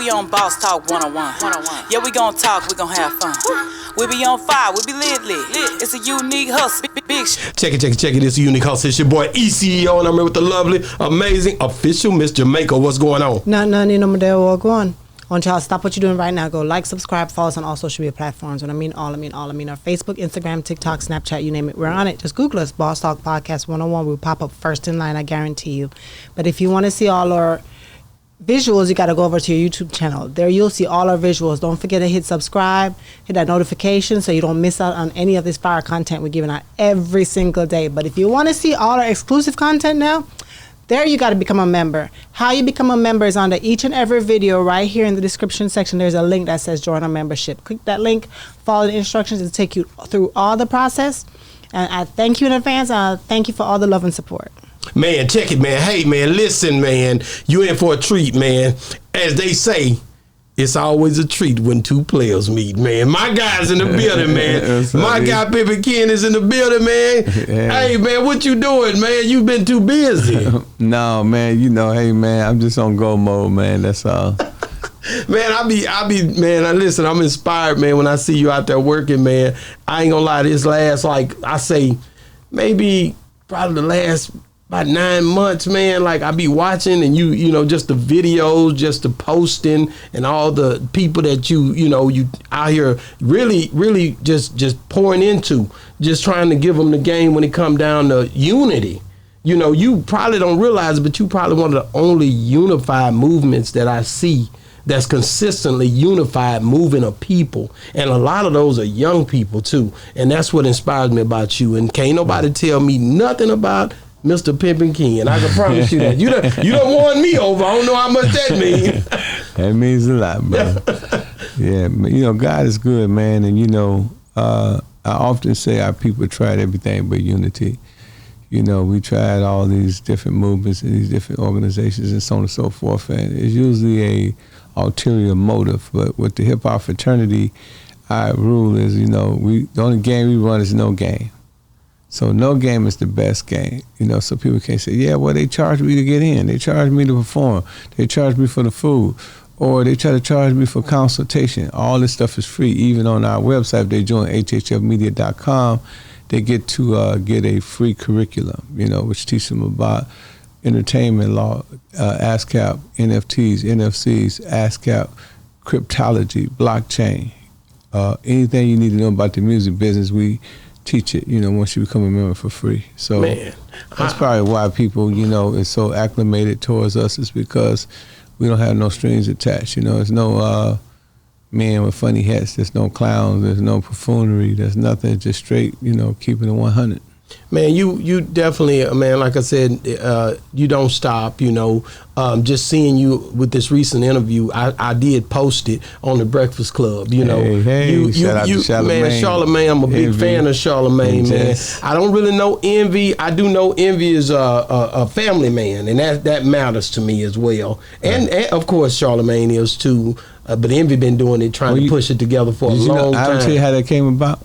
we on Boss Talk 101. Yeah, we gon' talk, we gon' have fun. We be on fire, we be lit. It's a unique hustle. Big shit. Check it. It's a unique hustle. It's your boy ECEO, and I'm here with the lovely, amazing, official Miss Jamaica. What's going on? None, walk on. I want y'all to stop what you're doing right now. Go like, subscribe, follow us on all social media platforms. When I mean all, I mean our Facebook, Instagram, TikTok, Snapchat, you name it. We're on it. Just Google us, Boss Talk Podcast 101. We'll pop up first in line, I guarantee you. But if you want to see all our visuals, you got to go over to your YouTube channel. There you'll see all our visuals. Don't forget to hit subscribe, hit that notification so you don't miss out on any of this fire content we're giving out every single day. But if you want to see all our exclusive content now, there you got to become a member. How you become a member is under each and every video right here in the description section. There's a link that says join our membership. Click that link, follow the instructions, to take you through all the process. And I thank you in advance. Thank you for all the love and support. Man, check it, man. Hey, man, listen, man. You in for a treat, man. As they say, it's always a treat when two players meet, man. My guy's in the building, man. My guy Pimpin is in the building, man. Yeah. Hey, man, what you doing, man? You've been too busy. No, man. Hey, man, I'm just on go mode, man. That's all. Man, man, listen, I'm inspired, man, when I see you out there working, man. I ain't gonna lie, this last, maybe probably the last about 9 months, man, I be watching and you know, just the videos, just the posting and all the people that you out here really just pouring into, just trying to give them the game when it come down to unity. You know, you probably don't realize it, but you probably one of the only unified movements that I see that's consistently unified moving of people. And a lot of those are young people too. And that's what inspires me about you. And can't nobody tell me nothing about Mr. Pimpin King, and I can promise you that. You done won me over. I don't know how much that means. That means a lot, bro. Yeah, God is good, man. And, I often say our people tried everything but unity. We tried all these different movements and these different organizations and so on and so forth. And it's usually a ulterior motive. But with the hip-hop fraternity, our rule is, the only game we run is no game. So no game is the best game, so people can't say, yeah, well, they charge me to get in. They charge me to perform. They charge me for the food. Or they try to charge me for consultation. All this stuff is free. Even on our website, if they join hhfmedia.com, they get to get a free curriculum, which teaches them about entertainment law, ASCAP, NFTs, NFCs, ASCAP, cryptology, blockchain. Anything you need to know about the music business, we teach it, once you become a member for free. So man, that's probably why people, is so acclimated towards us, is because we don't have no strings attached. There's no men with funny hats, there's no clowns, there's no buffoonery, there's nothing, just straight, keeping it 100. Man, you definitely, man, like I said, you don't stop, just seeing you with this recent interview, I did post it on the Breakfast Club, Hey, shout out to Charlamagne. Man, Charlamagne, I'm a big fan of Charlamagne, man. I don't really know Envy. I do know Envy is a family man, and that matters to me as well. And of course, Charlamagne is too, but Envy been doing it, trying to push it together for a long time. I'll tell you how that came about.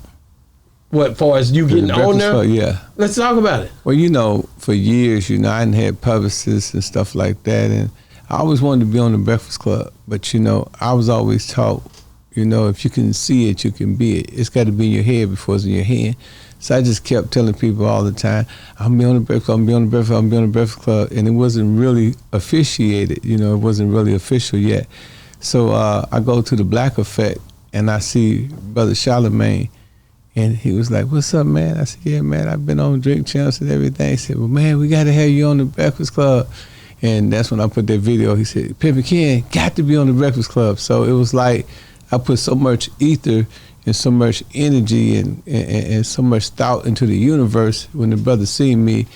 What, far as you getting on there? Yeah. Let's talk about it. Well, for years, I hadn't had publicists and stuff like that, and I always wanted to be on the Breakfast Club, but, I was always taught, if you can see it, you can be it. It's got to be in your head before it's in your hand. So I just kept telling people all the time, I'm be on the Breakfast Club, I'm be on the Breakfast Club, I'm be on the Breakfast Club, and it wasn't really officiated, it wasn't really official yet. So I go to the Black Effect, and I see Brother Charlamagne. And he was like, what's up, man? I said, yeah, man, I've been on Drink Champs and everything. He said, well, man, we got to have you on the Breakfast Club. And that's when I put that video. He said, Pimpin got to be on the Breakfast Club. So it was like I put so much ether and so much energy and so much thought into the universe. When the brother seen me,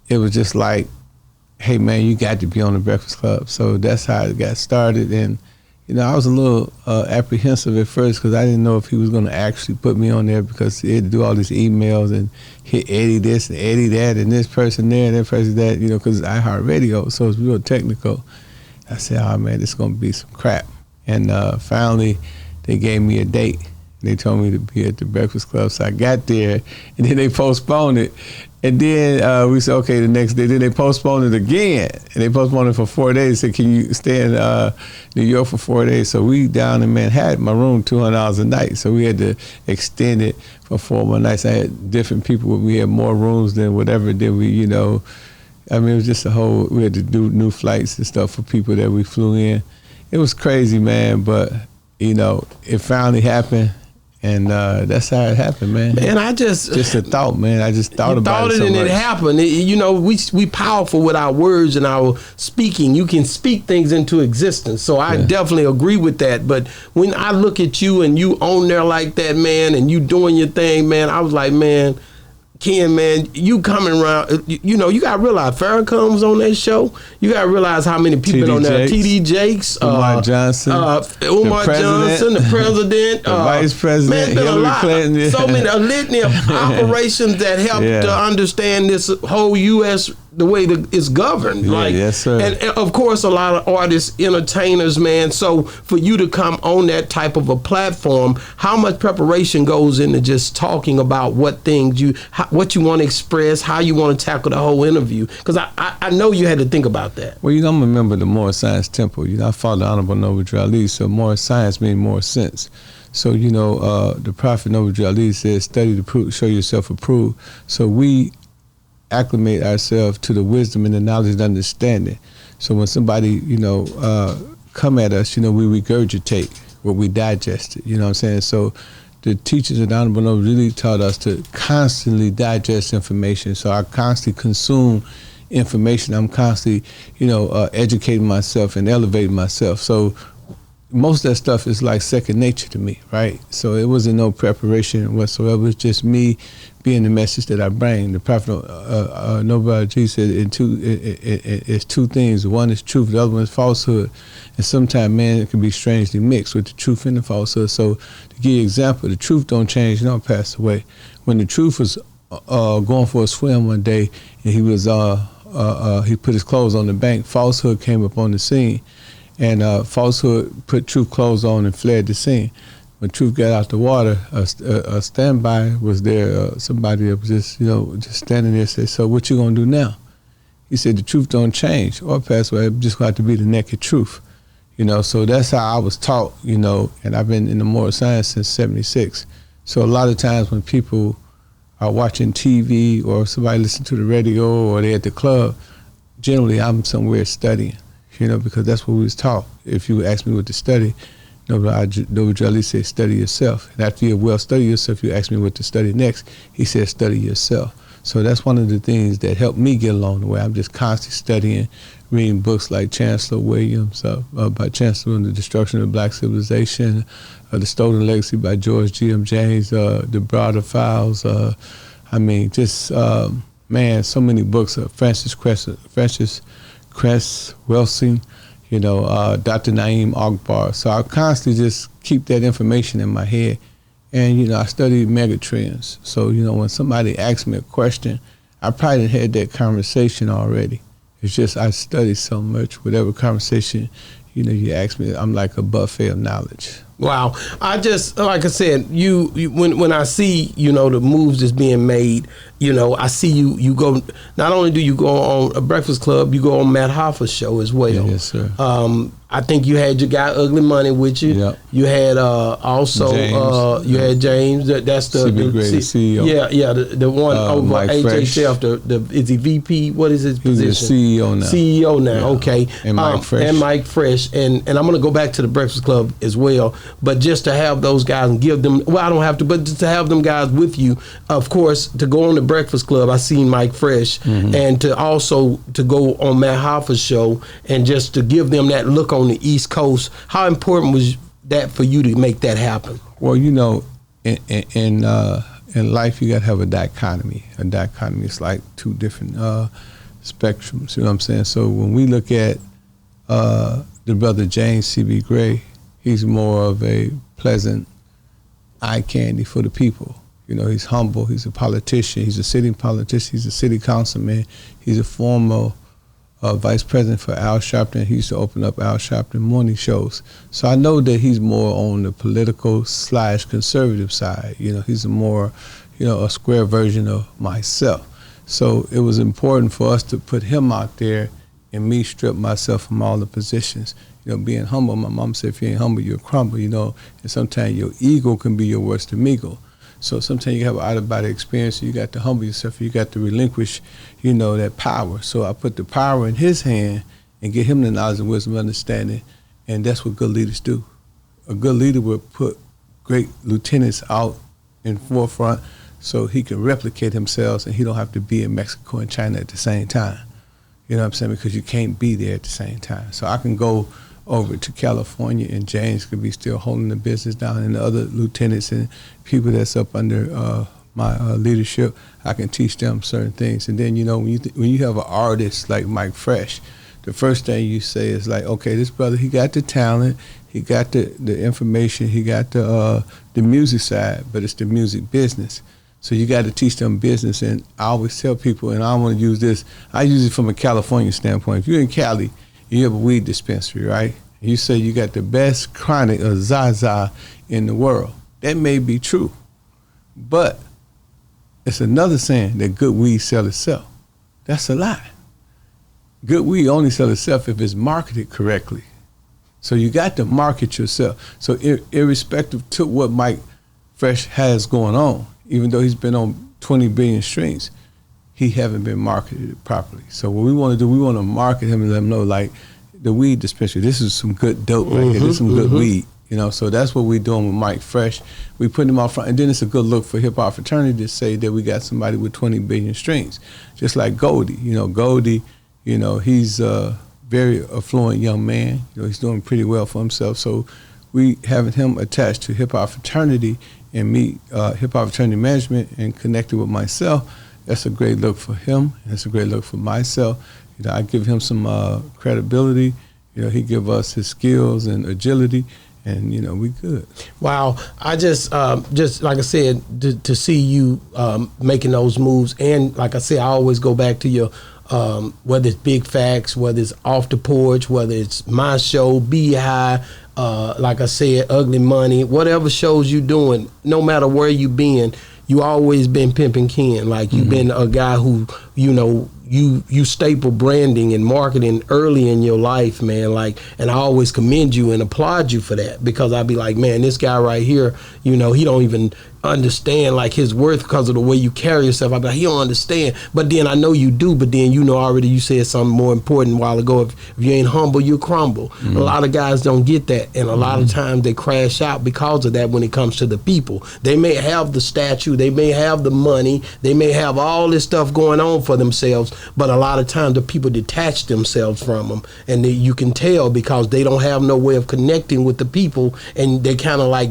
it was just like, hey, man, you got to be on the Breakfast Club. So that's how it got started. And I was a little apprehensive at first because I didn't know if he was going to actually put me on there, because he had to do all these emails and hit Eddie this and Eddie that and this person there and that person that, because it's iHeartRadio, so it's real technical. I said, oh, man, this is going to be some crap. And finally, they gave me a date. They told me to be at the Breakfast Club, so I got there, and then they postponed it. And then we said, okay, the next day. Then they postponed it again. And they postponed it for 4 days. Said, can you stay in New York for 4 days? So we down in Manhattan, my room, $200 a night. So we had to extend it for 4 more nights. I had different people. We had more rooms than whatever. Then we, you know, I mean, it was just a whole, we had to do new flights and stuff for people that we flew in. It was crazy, man. But, you know, it finally happened. And that's how it happened, man. Man, I just a thought, man. I just thought about it so and much. It happened. You know, we powerful with our words and our speaking. You can speak things into existence. So I definitely agree with that. But when I look at you and you on there like that, man, and you doing your thing, man, I was like, man, Ken, man, you coming around, you know, you got to realize Farrakhan's on that show. You got to realize how many people on there. T.D. Jakes. Umar Johnson. Umar Johnson, the president. The vice president, man, Hillary Clinton. Yeah. So many, a litany of operations that help to understand this whole U.S., the way that it's governed. Yeah, like, yes, sir. And of course, a lot of artists, entertainers, man. So for you to come on that type of a platform, how much preparation goes into just talking about what things what you want to express, how you want to tackle the whole interview? Because I know you had to think about that. Well, you know, I'm a member of the Moral Science Temple. You know, I follow the Honorable Noble Drew Ali, so moral science means more sense. So, you know, the Prophet Noble Drew Ali says, study to prove, show yourself approved. So we acclimate ourselves to the wisdom and the knowledge and understanding. So when somebody, you know, come at us, you know, we regurgitate what we digested, you know what I'm saying? So the teachers of the Honorable Noble really taught us to constantly digest information. So I constantly consume information. I'm constantly, you know, educating myself and elevating myself. So most of that stuff is like second nature to me, right? So it wasn't no preparation whatsoever. It's just me being the message that I bring. The Prophet Noble G said it's two things. One is truth, the other one is falsehood. And sometimes, man, it can be strangely mixed with the truth and the falsehood. So to give you an example, the truth don't change, don't pass away. When the truth was going for a swim one day and he was he put his clothes on the bank, falsehood came up on the scene. And falsehood put truth clothes on and fled the scene. When truth got out the water, a standby was there. Somebody that was just, you know, just standing there said, so what you gonna do now? He said, the truth don't change or pass away. It just got to be the naked truth. You know, so that's how I was taught, you know, and I've been in the moral science since '76. So a lot of times when people are watching TV or somebody listen to the radio or they're at the club, generally I'm somewhere studying. You know, because that's what we was taught. If you ask me what to study, Noble Drew Ali said, study yourself. And after you well study yourself, you ask me what to study next. He said, study yourself. So that's one of the things that helped me get along the way. I'm just constantly studying, reading books like Chancellor Williams, by Chancellor and the Destruction of Black Civilization, The Stolen Legacy by George G.M. James, The Broader Files. I mean, just, man, so many books. Francis Cress Wilson, you know, Dr. Naeem Akbar. So I constantly just keep that information in my head. And, you know, I study megatrends. So, you know, when somebody asks me a question, I probably had that conversation already. It's just I study so much. Whatever conversation, you know, you ask me, I'm like a buffet of knowledge. Wow. I just, like I said, you when I see, you know, the moves that's being made, you know, I see you go, not only do you go on a Breakfast Club, you go on Matt Hoffa's show as well. Yes, sir. I think you had your guy Ugly Money with you. Yep. You had also James. You had James. That's the CEO. Yeah, the one over Mike AJ Fresh. Chef. Is he VP? What is his He's position? the CEO now. CEO now. Yeah. Okay. And Mike Fresh. And Mike Fresh. And I'm gonna go back to the Breakfast Club as well. But just to have those guys and give them, well, I don't have to, but just to have them guys with you, of course, to go on the Breakfast Club. I seen Mike Fresh, and to also to go on Matt Hoffa's show and just to give them that look on the East Coast. How important was that for you to make that happen? Well, you know, in life you got to have a dichotomy. A dichotomy is like two different spectrums. You know what I'm saying? So when we look at the brother James C.B. Gray, he's more of a pleasant eye candy for the people. You know, he's humble. He's a politician. He's a sitting politician. He's a city councilman. He's a former vice president for Al Sharpton. He used to open up Al Sharpton morning shows. So I know that he's more on the political / conservative side. You know, he's a more, you know, a square version of myself. So it was important for us to put him out there and me strip myself from all the positions. Being humble. My mom said, if you ain't humble, you'll crumble, and sometimes your ego can be your worst amigo. So sometimes you have an out-of-body experience, you got to humble yourself, you got to relinquish, that power. So I put the power in his hand and get him the knowledge and wisdom and understanding, and that's what good leaders do. A good leader will put great lieutenants out in forefront so he can replicate himself and he don't have to be in Mexico and China at the same time. You know what I'm saying? Because you can't be there at the same time. So I can go over to California and James could be still holding the business down, and the other lieutenants and people that's up under my leadership, I can teach them certain things. And then, when you have an artist like Mike Fresh, the first thing you say is like, okay, this brother, he got the talent, he got the information, he got the music side, but it's the music business. So you got to teach them business. And I always tell people, and I want to use this, I use it from a California standpoint. If you're in Cali, you have a weed dispensary, right? You say you got the best chronic or Zaza in the world. That may be true, but it's another saying that good weed sells itself. That's a lie. Good weed only sells itself if it's marketed correctly. So you got to market yourself. So irrespective to what Mike Fresh has going on, even though he's been on 20 billion streams, he haven't been marketed properly. So what we want to do, we want to market him and let him know, like, the weed dispensary, this is some good dope right here. This is some good weed, So that's what we're doing with Mike Fresh. We put him out front, and then it's a good look for hip hop fraternity to say that we got somebody with 20 billion streams, just like Goldie. Goldie, he's a very affluent young man. He's doing pretty well for himself. So we having him attached to hip hop fraternity and me, hip hop fraternity management, and connected with myself. That's a great look for him. That's a great look for myself. I give him some credibility. He give us his skills and agility, and we good. Wow, I just like I said, to see you making those moves, and like I said, I always go back to your whether it's Big Facts, whether it's Off the Porch, whether it's my show, Be High. Like I said, Ugly Money, whatever shows you doing, no matter where you been, you always been Pimpin' Ken. Like you've been a guy who, you staple branding and marketing early in your life, man. Like, and I always commend you and applaud you for that, because I'd be like, man, this guy right here, he don't even understand like his worth because of the way you carry yourself. I'd be like, he don't understand. But then I know you do, but then already you said something more important a while ago. If you ain't humble, you crumble. A lot of guys don't get that, and a lot of times they crash out because of that when it comes to the people. They may have the statue, they may have the money, they may have all this stuff going on for themselves, but a lot of times the people detach themselves from them, and you can tell because they don't have no way of connecting with the people, and they kind of like,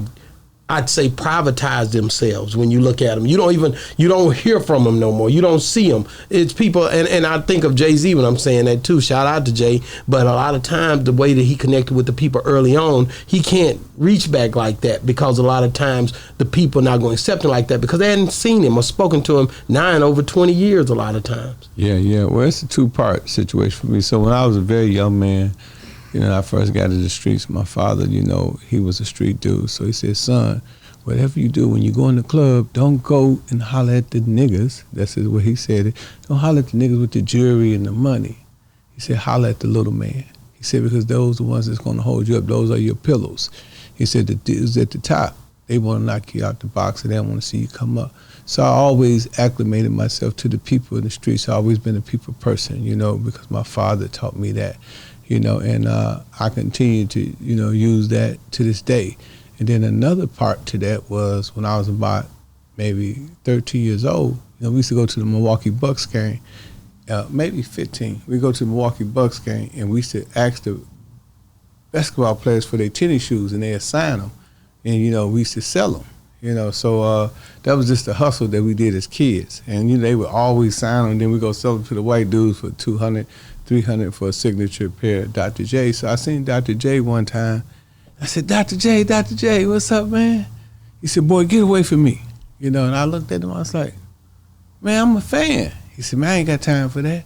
I'd say, privatize themselves. When you look at them, you don't hear from them no more. You don't see them. It's people, and I think of Jay-Z when I'm saying that too. Shout out to Jay. But a lot of times, the way that he connected with the people early on, he can't reach back like that, because a lot of times the people not going to accept him like that because they hadn't seen him or spoken to him over 20 years a lot of times. Yeah. Well, it's a two-part situation for me. So when I was a very young man, I first got to the streets. My father, he was a street dude. So he said, son, whatever you do, when you go in the club, don't go and holler at the niggas. That's what he said. Don't holler at the niggas with the jewelry and the money. He said, holler at the little man. He said, because those are the ones that's going to hold you up. Those are your pillows. He said, the dudes at the top, they want to knock you out the box and they don't want to see you come up. So I always acclimated myself to the people in the streets. I've always been a people person, because my father taught me that. And I continue to, use that to this day. And then another part to that was when I was about maybe 13 years old, we used to go to the Milwaukee Bucks game, maybe 15. We go to the Milwaukee Bucks game, and we used to ask the basketball players for their tennis shoes, and they assign them. And, we used to sell them, So that was just the hustle that we did as kids. And, they would always sign them, then we go sell them to the white dudes for $200, $300 for a signature pair of Dr. J. So I seen Dr. J one time. I said, Dr. J, what's up, man? He said, boy, get away from me. And I looked at him, I was like, man, I'm a fan. He said, man, I ain't got time for that.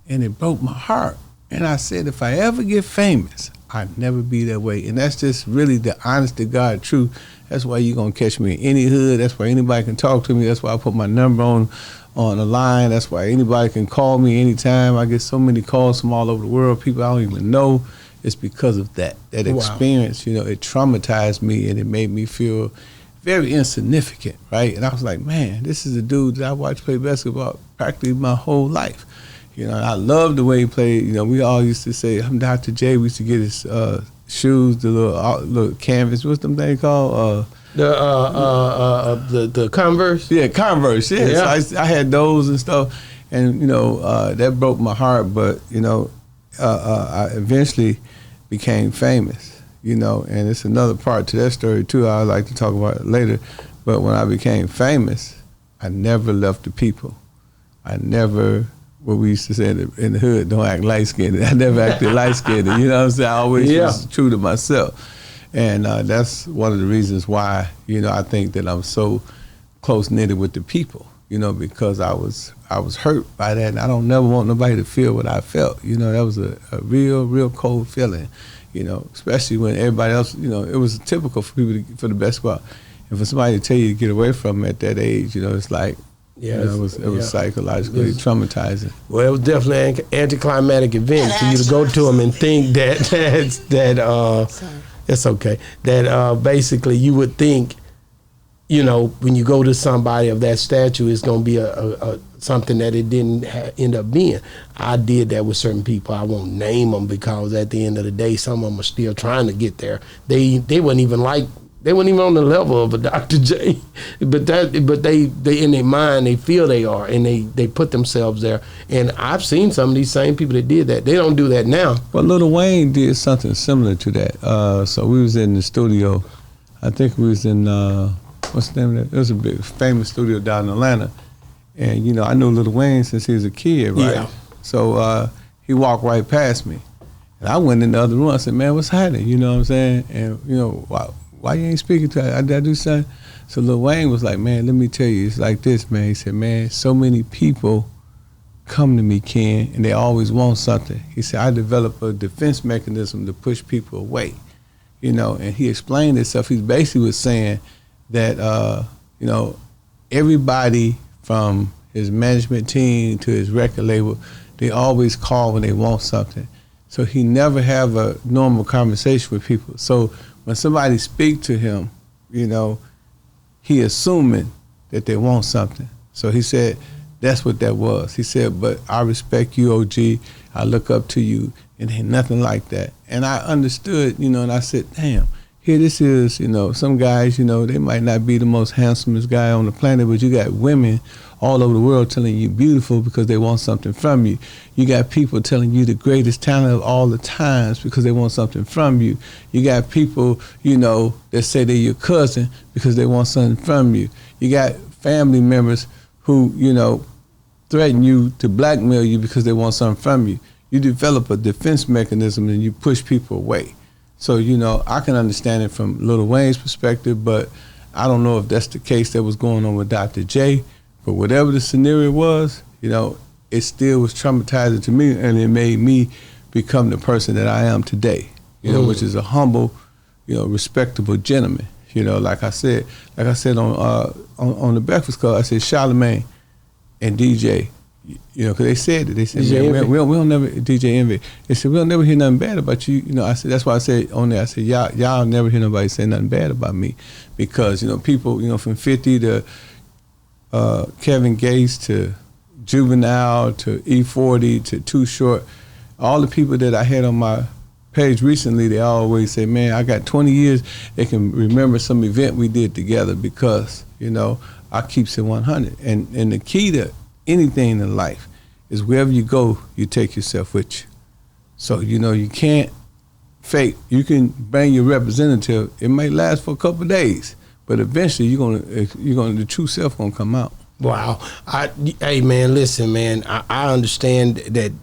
And it broke my heart. And I said, if I ever get famous, I'd never be that way. And that's just really the honest to God truth. That's why you're going to catch me in any hood. That's why anybody can talk to me. That's why I put my number on the line. That's why anybody can call me anytime. I get so many calls from all over the world, people I don't even know. It's because of that experience. You know, it traumatized me and it made me feel very insignificant, right? And I was like, man, this is a dude that I watched play basketball practically my whole life. You know, I love the way he played. You know, we all used to say, I'm Dr. J. We used to get his shoes, the little canvas. What's them thing called? The Converse. Yeah, Converse. Yeah. Yeah. So I had those and stuff, and you know that broke my heart. But you know, I eventually became famous. You know, and it's another part to that story too. I'd like to talk about it later. But when I became famous, I never left the people. I never. What we used to say in the hood, don't act light-skinned. I never acted light-skinned. You know what I'm saying? I always was true to myself. And that's one of the reasons why, you know, I think that I'm so close-knitted with the people, you know, because I was hurt by that. And I don't never want nobody to feel what I felt. You know, that was a real cold feeling, you know, especially when everybody else, you know, it was typical for people for the basketball. And for somebody to tell you to get away from it at that age, you know, it's like, yeah, you know, it was psychologically traumatizing. Well, it was definitely an anticlimactic event for you to go to him and think that it's okay. That basically you would think, you know, when you go to somebody of that stature, it's going to be a something that it didn't end up being. I did that with certain people. I won't name them because at the end of the day, some of them are still trying to get there. They weren't even like. They weren't even on the level of a Dr. J, but they in their mind they feel they are, and they put themselves there. And I've seen some of these same people that did that. They don't do that now. Well, Lil Wayne did something similar to that. So we was in the studio. I think we was in what's the name of that? It was a big famous studio down in Atlanta, and you know I knew Lil Wayne since he was a kid, right? Yeah. So he walked right past me, and I went in the other room. I said, "Man, what's happening?" You know what I'm saying? And you know, wow. Why you ain't speaking to her? I do something. So Lil Wayne was like, man, let me tell you, it's like this, man. He said, man, so many people come to me, Ken, and they always want something. He said, I develop a defense mechanism to push people away, you know, and he explained this stuff. He basically was saying that, you know, everybody from his management team to his record label, they always call when they want something. So he never have a normal conversation with people. So when somebody speak to him, you know, he assuming that they want something. So he said, that's what that was. He said, but I respect you, OG. I look up to you, and ain't nothing like that. And I understood, you know, and I said, damn, here this is, you know, some guys, you know, they might not be the most handsomest guy on the planet, but you got women all over the world telling you beautiful because they want something from you. You got people telling you the greatest talent of all the times because they want something from you. You got people, you know, that say they're your cousin because they want something from you. You got family members who, you know, threaten you to blackmail you because they want something from you. You develop a defense mechanism and you push people away. So, you know, I can understand it from Lil Wayne's perspective, but I don't know if that's the case that was going on with Dr. J. But whatever the scenario was, you know, it still was traumatizing to me, and it made me become the person that I am today, you know, which is a humble, you know, respectable gentleman. You know, like I said on the Breakfast Club, I said Charlamagne and DJ, you know, because they said it. They said, man, we don't never, DJ Envy. They said, we'll never hear nothing bad about you. You know, I said, that's why I said on there, I said, y'all never hear nobody say nothing bad about me. Because, you know, people, you know, from 50 to Kevin Gates to Juvenile to E40 to Too Short, all the people that I had on my page recently, they always say, man, I got 20 years, they can remember some event we did together because, you know, I keeps it 100. And the key to anything in life is wherever you go, you take yourself with you. So, you know, you can't fake. You can bring your representative. It may last for a couple of days, but eventually the true self gonna come out. Wow. Hey, man, listen, man, I understand that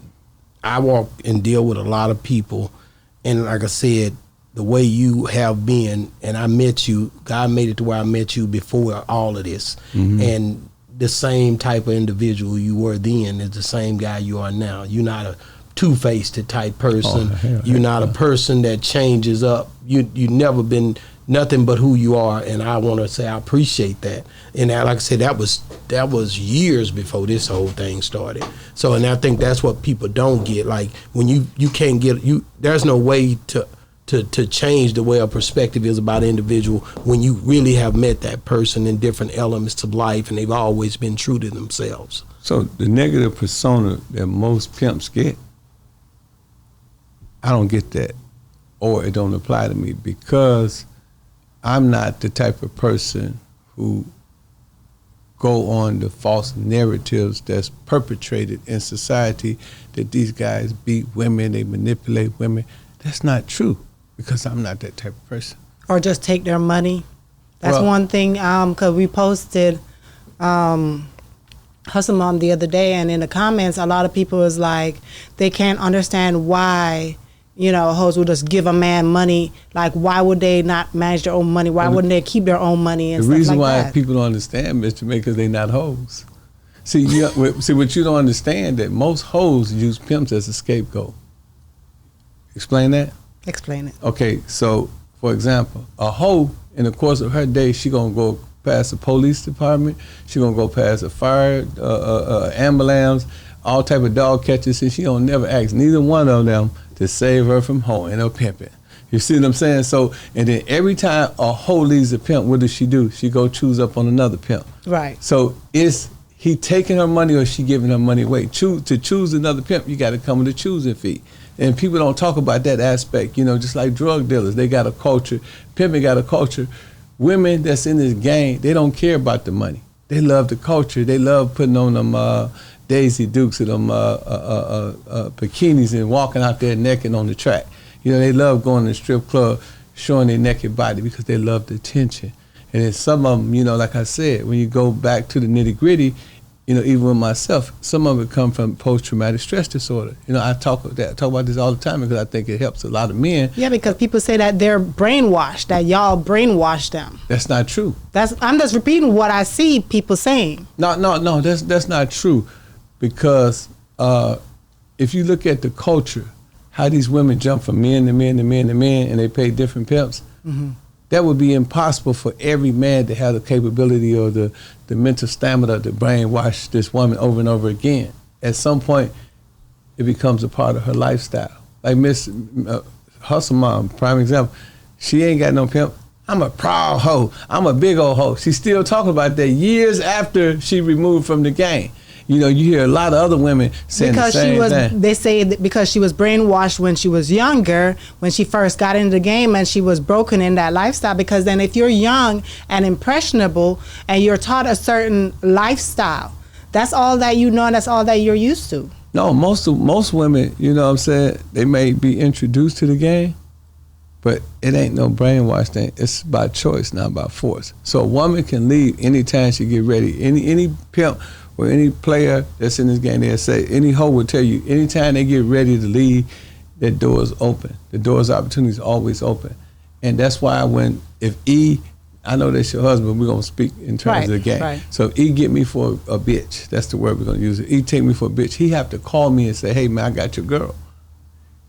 I walk and deal with a lot of people, and like I said, the way you have been, and I met you, God made it to where I met you before all of this. Mm-hmm. And the same type of individual you were then is the same guy you are now. You're not a two-faced type person. You're not a person that changes up. You never been nothing but who you are, and I want to say I appreciate that. And like I said, that was years before this whole thing started. So, and I think that's what people don't get. Like when you can't get there's no way to change the way a perspective is about an individual when you really have met that person in different elements of life and they've always been true to themselves. So the negative persona that most pimps get, I don't get that, or it don't apply to me because I'm not the type of person who go on the false narratives that's perpetrated in society that these guys beat women, they manipulate women. That's not true because I'm not that type of person. Or just take their money. That's one thing, because we posted Hustle Mom the other day, and in the comments, a lot of people was like, they can't understand why, hoes will just give a man money. Like, why would they not manage their own money? Why wouldn't they keep their own money and stuff like that? The reason why people don't understand, Mr. May, because they not hoes. See, what you don't understand, that most hoes use pimps as a scapegoat. Explain that? Explain it. Okay, so, for example, a hoe, in the course of her day, she going to go past the police department, she going to go past a fire, ambulance, all type of dog catchers, and she don't never ask neither one of them to save her from hoeing or pimping. You see what I'm saying? So, and then every time a hoe leaves a pimp, what does she do? She go choose up on another pimp. Right. So is he taking her money or she giving her money away? To choose another pimp, you got to come with a choosing fee. And people don't talk about that aspect, just like drug dealers. They got a culture. Pimping got a culture. Women that's in this game, they don't care about the money. They love the culture. They love putting on them Daisy Dukes and them bikinis and walking out there naked on the track. They love going to the strip club, showing their naked body because they love the attention. And then some of them, like I said, when you go back to the nitty gritty, even with myself, some of it come from post-traumatic stress disorder. I talk about this all the time because I think it helps a lot of men. Yeah, because people say that they're brainwashed, that y'all brainwashed them. That's not true. I'm just repeating what I see people saying. No, that's not true, because if you look at the culture, how these women jump from men to men to men to men, and they pay different pimps. Mm-hmm. That would be impossible for every man to have the capability or the mental stamina to brainwash this woman over and over again. At some point, it becomes a part of her lifestyle. Like Miss Hustle Mom, prime example. She ain't got no pimp. I'm a proud hoe. I'm a big old hoe. She's still talking about that years after she removed from the game. You hear a lot of other women saying the same thing. They say that because she was brainwashed when she was younger, when she first got into the game, and she was broken in that lifestyle. Because then if you're young and impressionable and you're taught a certain lifestyle, that's all that you know and that's all that you're used to. No, most women, they may be introduced to the game, but it ain't no brainwash thing. It's by choice, not by force. So a woman can leave anytime she get ready. Any pimp or any player that's in this game, they'll say, any hoe will tell you, anytime they get ready to leave, that door is open. The door's opportunity is always open. And that's why I know that's your husband, we're going to speak in terms of the game. Right. So if E get me for a bitch, that's the word we're going to use. E take me for a bitch, he have to call me and say, hey man, I got your girl.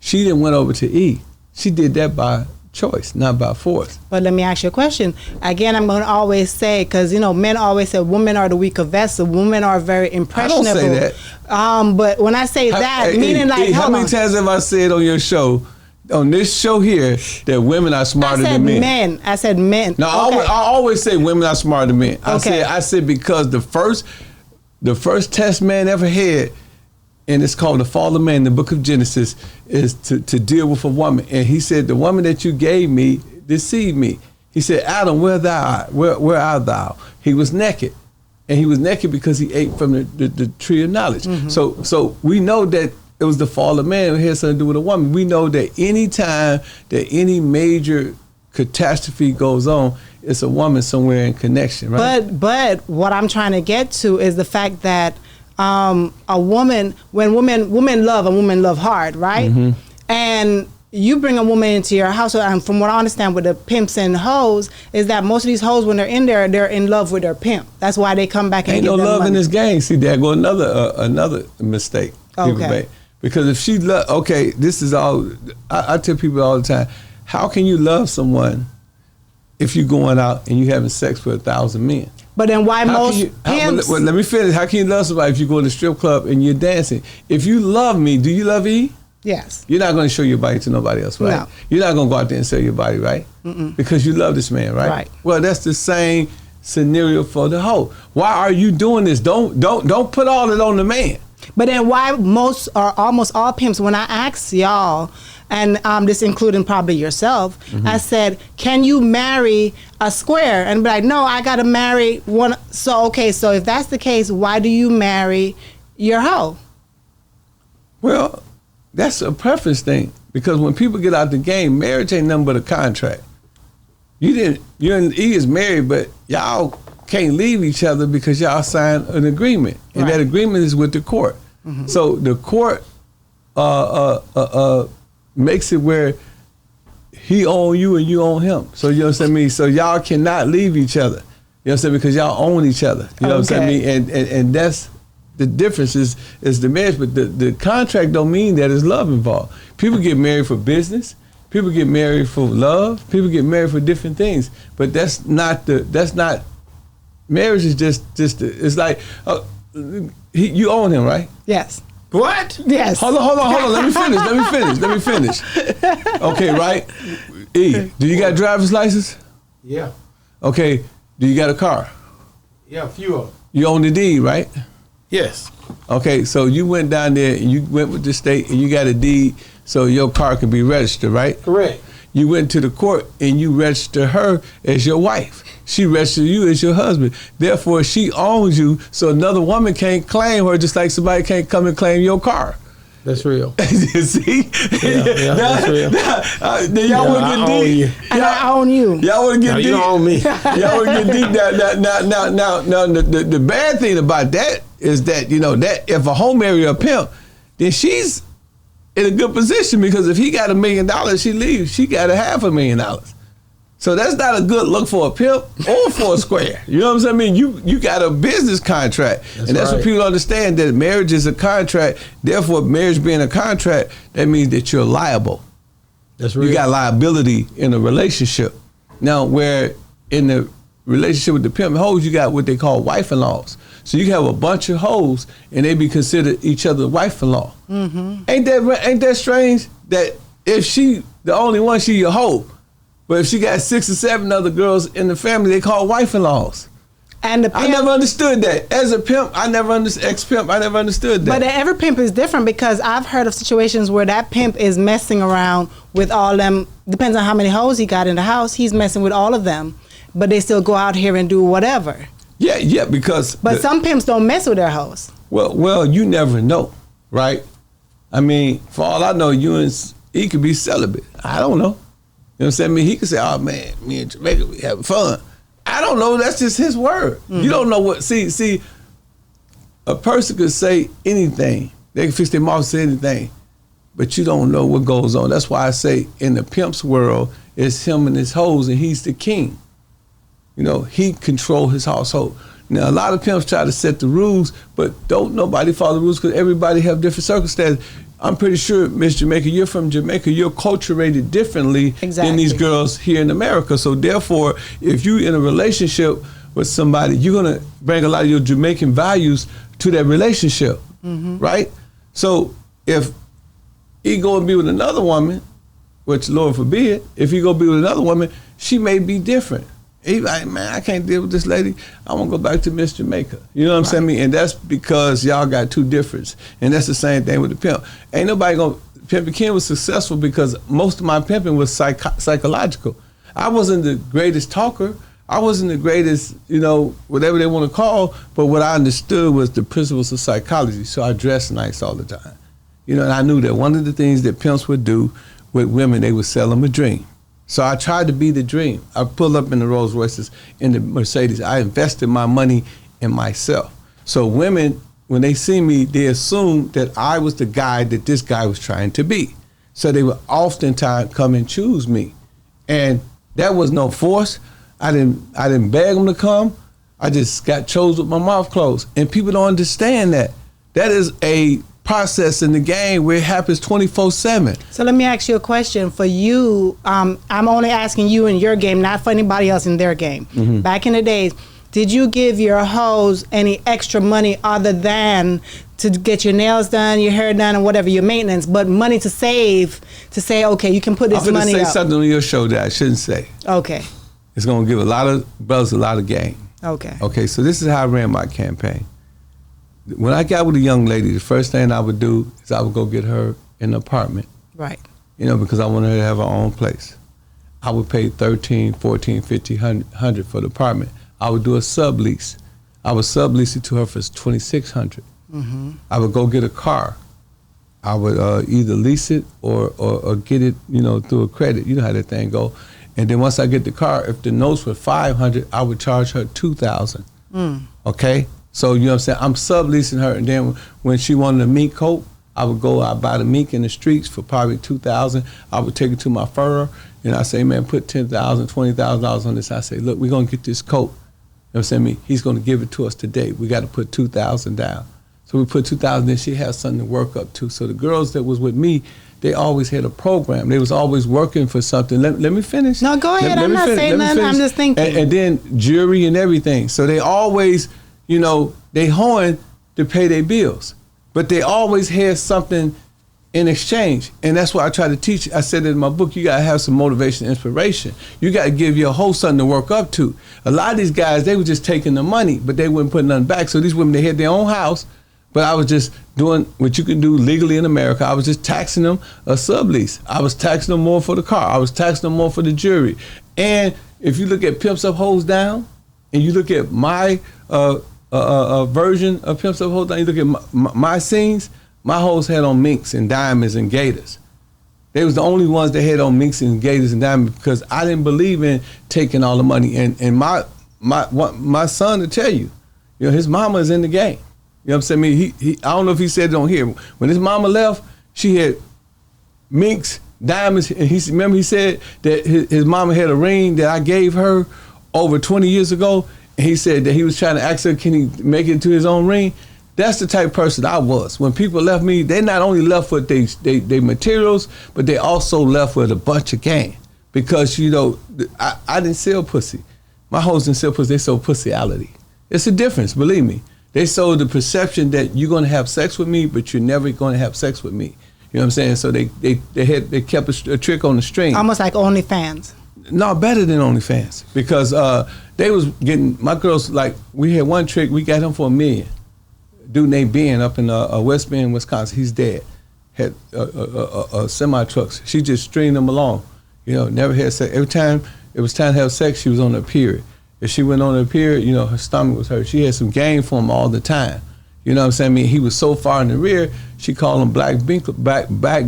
She didn't went over to E. She did that by choice, not by force. But let me ask you a question. Again, I'm going to always say, because men always say women are the weaker vessel. Women are very impressionable. I don't say that. But when I say meaning how many times have I said on your show, on this show here, that women are smarter than men? I said men. No, okay. I always say women are smarter than men. I said because the first test man ever had, and it's called the fall of man, the book of Genesis, is to deal with a woman. And he said, the woman that you gave me deceived me. He said, Adam, where art thou? He was naked. And he was naked because he ate from the tree of knowledge. Mm-hmm. So we know that it was the fall of man. It had something to do with a woman. We know that any time that any major catastrophe goes on, it's a woman somewhere in connection, right? But what I'm trying to get to is the fact that a woman, when women love hard, right? Mm-hmm. And you bring a woman into your household, and from what I understand with the pimps and hoes, is that most of these hoes, when they're in there, they're in love with their pimp. That's why they come back and ain't give no them love money. In this game. See, there go another mistake people make. Because if she this is all, I tell people all the time, how can you love someone if you're going out and you having sex with 1,000 men? But then why pimps? Well, let me finish. How can you love somebody if you go to the strip club and you're dancing? If you love me, do you love E? Yes. You're not going to show your body to nobody else, right? No. You're not going to go out there and sell your body, right? Mm-mm. Because you love this man, right? Right. Well, that's the same scenario for the hoe. Why are you doing this? Don't put all it on the man. But then why most or almost all pimps, when I ask y'all, and this including probably yourself, I said, can you marry a square? And be like, no, I got to marry one. So, okay, so if that's the case, why do you marry your hoe? Well, that's a preference thing. Because when people get out the game, marriage ain't nothing but a contract. You and E is married, but y'all can't leave each other because y'all signed an agreement. And that agreement is with the court. So the court makes it where he own you and you own him. So you know what I'm saying? So y'all cannot leave each other. You know what I'm saying? Because y'all own each other. You know what I'm saying? And that's the difference is the marriage, but the contract don't mean that there's love involved. People get married for business. People get married for love. People get married for different things. But that's not marriage is just it's like you own him, right? Yes. What? Yes. Hold on. Let me finish. Okay, right? E, do you got a driver's license? Yeah. Okay. Do you got a car? Yeah, a few of them. You own the deed, right? Yes. Okay, so you went down there and you went with the state and you got a deed so your car can be registered, right? Correct. You went to the court and you registered her as your wife. She registered you as your husband. Therefore, she owns you, so another woman can't claim her just like somebody can't come and claim your car. That's real. You see? Yeah, that's real. Then y'all want to get deep. And I own you. Y'all want to get deep. You don't own me. Y'all want to get deep. Now, the bad thing about that is that, that if a hoe marry a pimp, then she's in a good position because if he got $1 million, she leaves. She got $500,000. So that's not a good look for a pimp or for a square. You know what I'm saying? I mean, you got a business contract. That's what people understand, that marriage is a contract. Therefore, marriage being a contract, that means that you're liable. That's real. You got liability in a relationship. Now, where in the relationship with the pimp and hoes, you got what they call wife-in-laws. So you have a bunch of hoes, and they be considered each other's wife-in-law. Ain't that strange? That if she the only one, she your hoe. But if she got 6 or 7 other girls in the family, they call wife-in-laws. And the pimp, I never understood that. As a pimp, ex-pimp, I never understood that. But every pimp is different because I've heard of situations where that pimp is messing around with all them, depends on how many hoes he got in the house, he's messing with all of them, but they still go out here and do whatever. Yeah, because... But some pimps don't mess with their hoes. Well, you never know, right? I mean, for all I know, you and he could be celibate. I don't know. You know what I'm saying? I mean, he could say, oh, man, me and Jamaica, we having fun. I don't know. That's just his word. You don't know what... See, a person could say anything. They can fix their mouth, say anything. But you don't know what goes on. That's why I say in the pimp's world, it's him and his hoes, and he's the king. He control his household. Now, a lot of pimps try to set the rules, but don't nobody follow the rules because everybody have different circumstances. I'm pretty sure, Miss Jamaica, you're from Jamaica. You're culturated differently than these girls here in America. So therefore, if you're in a relationship with somebody, you're going to bring a lot of your Jamaican values to that relationship, right? So if he go and be with another woman, which Lord forbid, if he go be with another woman, she may be different. He like, man, I can't deal with this lady. I want to go back to Miss Jamaica. You know what I'm saying? And that's because y'all got two differences. And that's the same thing with the pimp. Ain't nobody going to... Pimpin' Ken was successful because most of my pimping was psychological. I wasn't the greatest talker. I wasn't the greatest, whatever they want to call, but what I understood was the principles of psychology. So I dressed nice all the time. And I knew that one of the things that pimps would do with women, they would sell them a dream. So I tried to be the dream. I pulled up in the Rolls Royces, in the Mercedes. I invested my money in myself. So women, when they see me, they assume that I was the guy that this guy was trying to be. So they would oftentimes come and choose me. And that was no force. I didn't beg them to come. I just got chose with my mouth closed. And people don't understand that. That is a process in the game where it happens 24/7. So let me ask you a question. For you, I'm only asking you in your game, not for anybody else in their game. Mm-hmm. Back in the days, did you give your hoes any extra money other than to get your nails done, your hair done, or whatever, your maintenance, but money to save, to say, okay, you can put this I'm money going to say up? something on your show that I shouldn't say. Okay. It's going to give a lot of brothers a lot of game. Okay. Okay, so this is how I ran my campaign. When I got with a young lady, the first thing I would do is I would go get her an apartment. Right. You know, because I wanted her to have her own place. I would pay $1,300, $1,400, $1,500, $100 for the apartment. I would do a sublease. I would sublease it to her for $2,600. Mm-hmm. I would go get a car. I would either lease it or get it, you know, through a credit. You know how that thing go. And then once I get the car, if the notes were $500, I would charge her $2,000. Okay? So, you know what I'm saying? I'm subleasing her, and then when she wanted a mink coat, I would go out buy the mink in the streets for probably $2,000. I would take it to my furrer, and I say, man, put $10,000, $20,000 on this. I say, look, we're gonna get this coat. You know what I'm saying? He's gonna give it to us today. We got to put $2,000 down. So we put $2,000, then she has something to work up to. So the girls that was with me, they always had a program. They was always working for something. Let me finish. No, go ahead. I'm not saying nothing. I'm just thinking. And then jewelry and everything. So they always, you know, they hoeing to pay their bills. But they always had something in exchange. And that's what I try to teach. I said in my book, you got to have some motivation, inspiration. You got to give your whole something to work up to. A lot of these guys, they were just taking the money, but they wouldn't put nothing back. So these women, they had their own house, but I was just doing what you can do legally in America. I was just taxing them a sublease. I was taxing them more for the car. I was taxing them more for the jewelry. And if you look at Pimps Up, Hoes Down, and you look at my version of Pimps Up, Hoes Down, you look at my scenes, my hoes had on minks and diamonds and gators. They was the only ones that had on minks and gators and diamonds because I didn't believe in taking all the money. And my son to tell you, you know, his mama is in the game. You know what I'm saying? I mean, he I don't know if he said it on here. When his mama left, she had minks, diamonds, and he said that his mama had a ring that I gave her over 20 years ago, and he said that he was trying to ask her, can he make it into his own ring? That's the type of person I was. When people left me, they not only left with they materials, but they also left with a bunch of game. Because, you know, I didn't sell pussy. My hoes didn't sell pussy, they sold pussyality. It's a difference, believe me. They sold the perception that you're gonna have sex with me, but you're never gonna have sex with me. You know what I'm saying? So they kept a trick on the string. Almost like OnlyFans. No, better than OnlyFans. Because they was getting, my girls, like, we had one trick, we got him for $1 million. Dude named Ben up in West Bend, Wisconsin, he's dead. Had semi-trucks. She just stringed them along. You know, never had sex. Every time it was time to have sex, she was on her period. If she went on her period, you know, her stomach was hurt. She had some game for him all the time. You know what I'm saying? I mean, he was so far in the rear, she called him back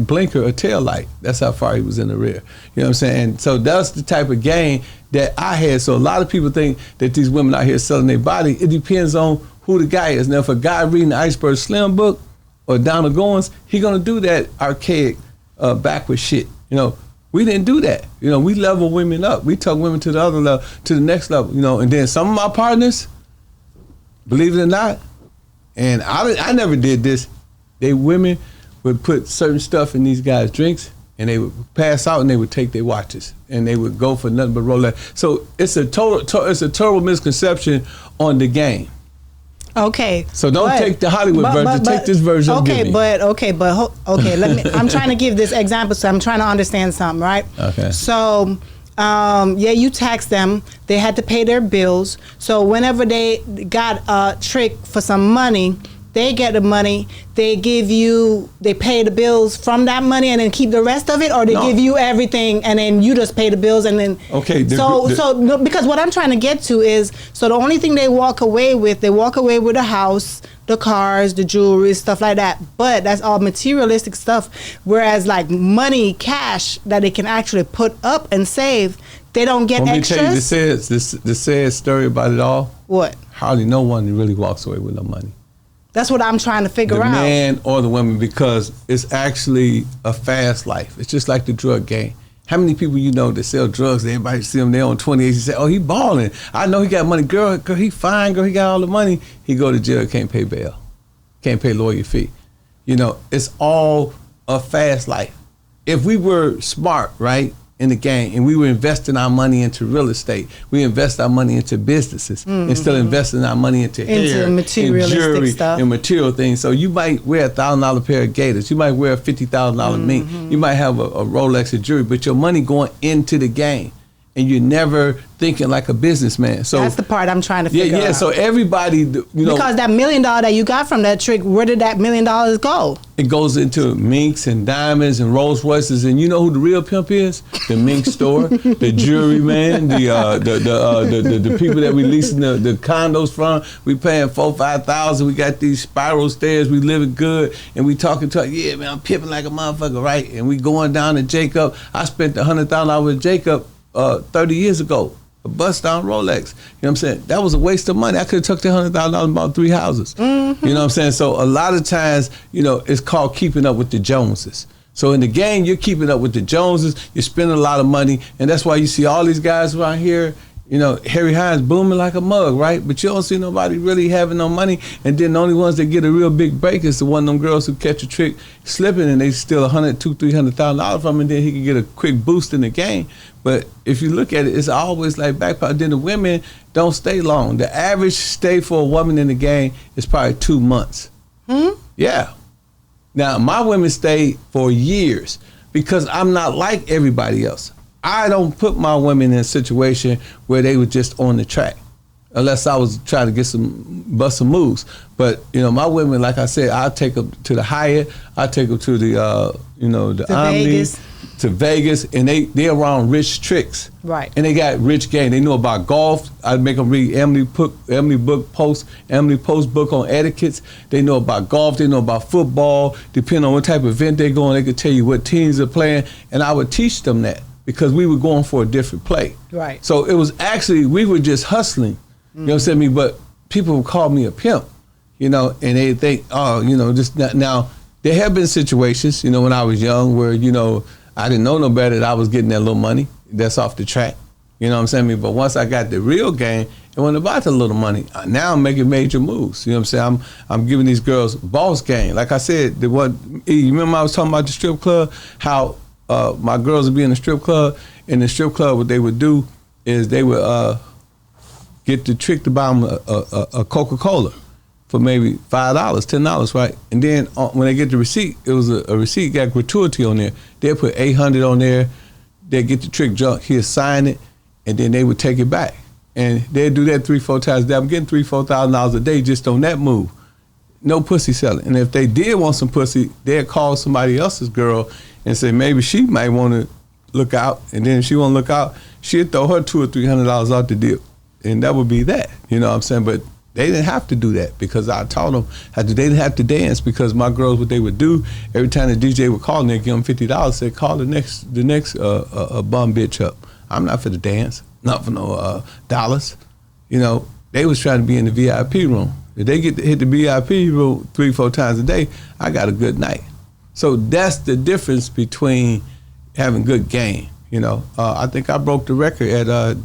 blinker or tail light. That's how far he was in the rear. You know what I'm saying? And so that's the type of game that I had. So a lot of people think that these women out here selling their body. It depends on who the guy is. Now, if a guy reading the Iceberg Slim book or Donald Goins, he gonna do that archaic, backward shit. You know, we didn't do that. You know, we level women up. We took women to the other level, to the next level. You know, and then some of my partners, believe it or not, and I never did this. They women would put certain stuff in these guys' drinks, and they would pass out, and they would take their watches, and they would go for nothing but Rolex. So it's a total misconception on the game. Okay. So don't take the Hollywood version. Take this version. Okay, let me. I'm trying to give this example, so I'm trying to understand something, right? Okay. So, yeah, you tax them. They had to pay their bills. So whenever they got a trick for some money, they get the money. They pay the bills from that money and then keep the rest of it, or they give you everything and then you just pay the bills and then. Okay. So because what I'm trying to get to is, so the only thing they walk away with the house, the cars, the jewelry, stuff like that. But that's all materialistic stuff. Whereas like money, cash that they can actually put up and save, they don't get extras. Let me tell you the sad story about it all. What? Hardly no one really walks away with no money. That's what I'm trying to figure out. The man or the woman, because it's actually a fast life. It's just like the drug game. How many people you know that sell drugs, everybody see them, they're on 28, you say, oh, he balling. I know he got money. Girl, he fine, girl, he got all the money. He go to jail, can't pay bail, can't pay lawyer fee. You know, it's all a fast life. If we were smart, right, in the game, and we were investing our money into real estate, we invest our money into businesses instead of investing our money into hair, materialistic and jewelry, stuff, and material things. So you might wear $1,000 pair of Gators, you might wear a $50,000 mink, you might have a Rolex of jewelry, but your money going into the game, and you're never thinking like a businessman. So that's the part I'm trying to figure out. Yeah. So everybody, you know, because that $1 million that you got from that trick, where did that $1 million go? It goes into minks and diamonds and Rolls Royces, and you know who the real pimp is? The mink store, the jewelry man, the people that we leasing the condos from. We paying $4,000-$5,000. We got these spiral stairs. We living good, and we talking to, yeah, man, I'm pimping like a motherfucker, right? And we going down to Jacob. I spent $100,000 with Jacob 30 years ago. A bust down Rolex. You know what I'm saying? That was a waste of money. I could have took the $100,000 and bought 3 houses. You know what I'm saying? So a lot of times, you know, it's called keeping up with the Joneses. So in the game, you're keeping up with the Joneses. You're spending a lot of money, and that's why you see all these guys around here. You know, Harry Hines booming like a mug, right? But you don't see nobody really having no money. And then the only ones that get a real big break is the one of them girls who catch a trick slipping and they steal $200,000-$300,000 from him, and then he can get a quick boost in the game. But if you look at it, it's always like backpower. Then the women don't stay long. The average stay for a woman in the game is probably 2 months. Yeah. Now, my women stay for years because I'm not like everybody else. I don't put my women in a situation where they were just on the track, unless I was trying to get bust some moves. But you know, my women, like I said, I take them to the Hyatt, I take them to the the Omni, to Vegas, and they around rich tricks, right? And they got rich game. They know about golf. I make them read Emily Post book on etiquettes. They know about golf. They know about football. Depending on what type of event they're going, they could tell you what teams are playing, and I would teach them that. Because we were going for a different play. Right. So it was actually, we were just hustling. You know what I'm saying? But people would call me a pimp, you know, and they think, oh, you know, just now, there have been situations, you know, when I was young where, you know, I didn't know no better that I was getting that little money that's off the track. You know what I'm saying? But once I got the real game, it wasn't about the little money. Now I'm making major moves. You know what I'm saying? I'm giving these girls boss game. Like I said, you remember I was talking about the strip club, how my girls would be in the strip club. In the strip club, what they would do is they would get the trick to buy them a Coca-Cola for maybe $5, $10, right? And then when they get the receipt, it was a receipt, got gratuity on there. They'd put $800 on there. They'd get the trick drunk. He'd sign it, and then they would take it back. And they'd do that 3-4 times a day. I'm getting $3,000-$4,000 a day just on that move. No pussy selling. And if they did want some pussy, they'd call somebody else's girl and say maybe she might want to look out. And then if she won't look out, she'd throw her $200 or $300 out the deal. And that would be that. You know what I'm saying? But they didn't have to do that because I taught them how to. They didn't have to dance because my girls, what they would do, every time the DJ would call and they'd give them $50, say call the next bum bitch up. I'm not for the dance, not for no dollars. You know, they was trying to be in the VIP room. If they get to hit the VIP room 3-4 times a day, I got a good night. So that's the difference between having good game. You know, I think I broke the record at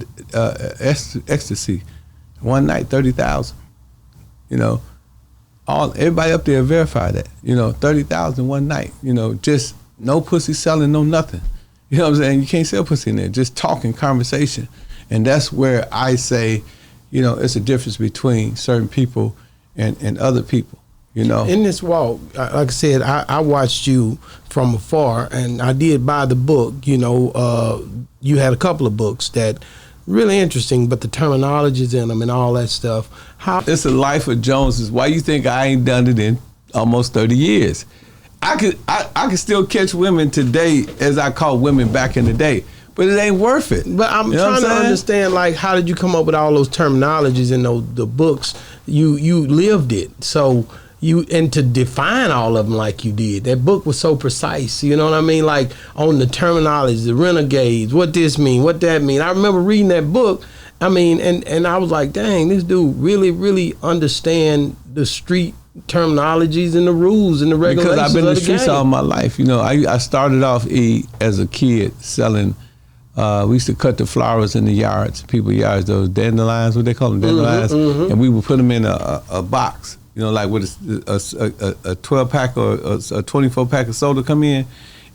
Ecstasy. One night, 30,000. You know, everybody up there verify that. You know, 30,000 one night. You know, just no pussy selling, no nothing. You know what I'm saying? You can't sell pussy in there. Just talking, conversation, and that's where I say, you know, it's a difference between certain people and other people. You know, in this walk, like I said, I watched you from afar, and I did buy the book. You know, you had a couple of books that really interesting, but the terminologies in them and all that stuff. It's a life of Joneses. Why you think I ain't done it in almost 30 years? I could still catch women today as I caught women back in the day. But it ain't worth it. But I'm trying to understand, like, how did you come up with all those terminologies in the books? You lived it, so and to define all of them like you did. That book was so precise. You know what I mean? Like on the terminology, the renegades, what this mean, what that mean. I remember reading that book. I mean, and I was like, dang, this dude really, really understand the street terminologies and the rules and the regulations. Because I've been in the streets game. all my life. You know, I started off as a kid selling. We used to cut the flowers in the yards, people's yards, those dandelions, what they call them, dandelions, and we would put them in a box. You know, like with a 12 pack or a 24 pack of soda come in,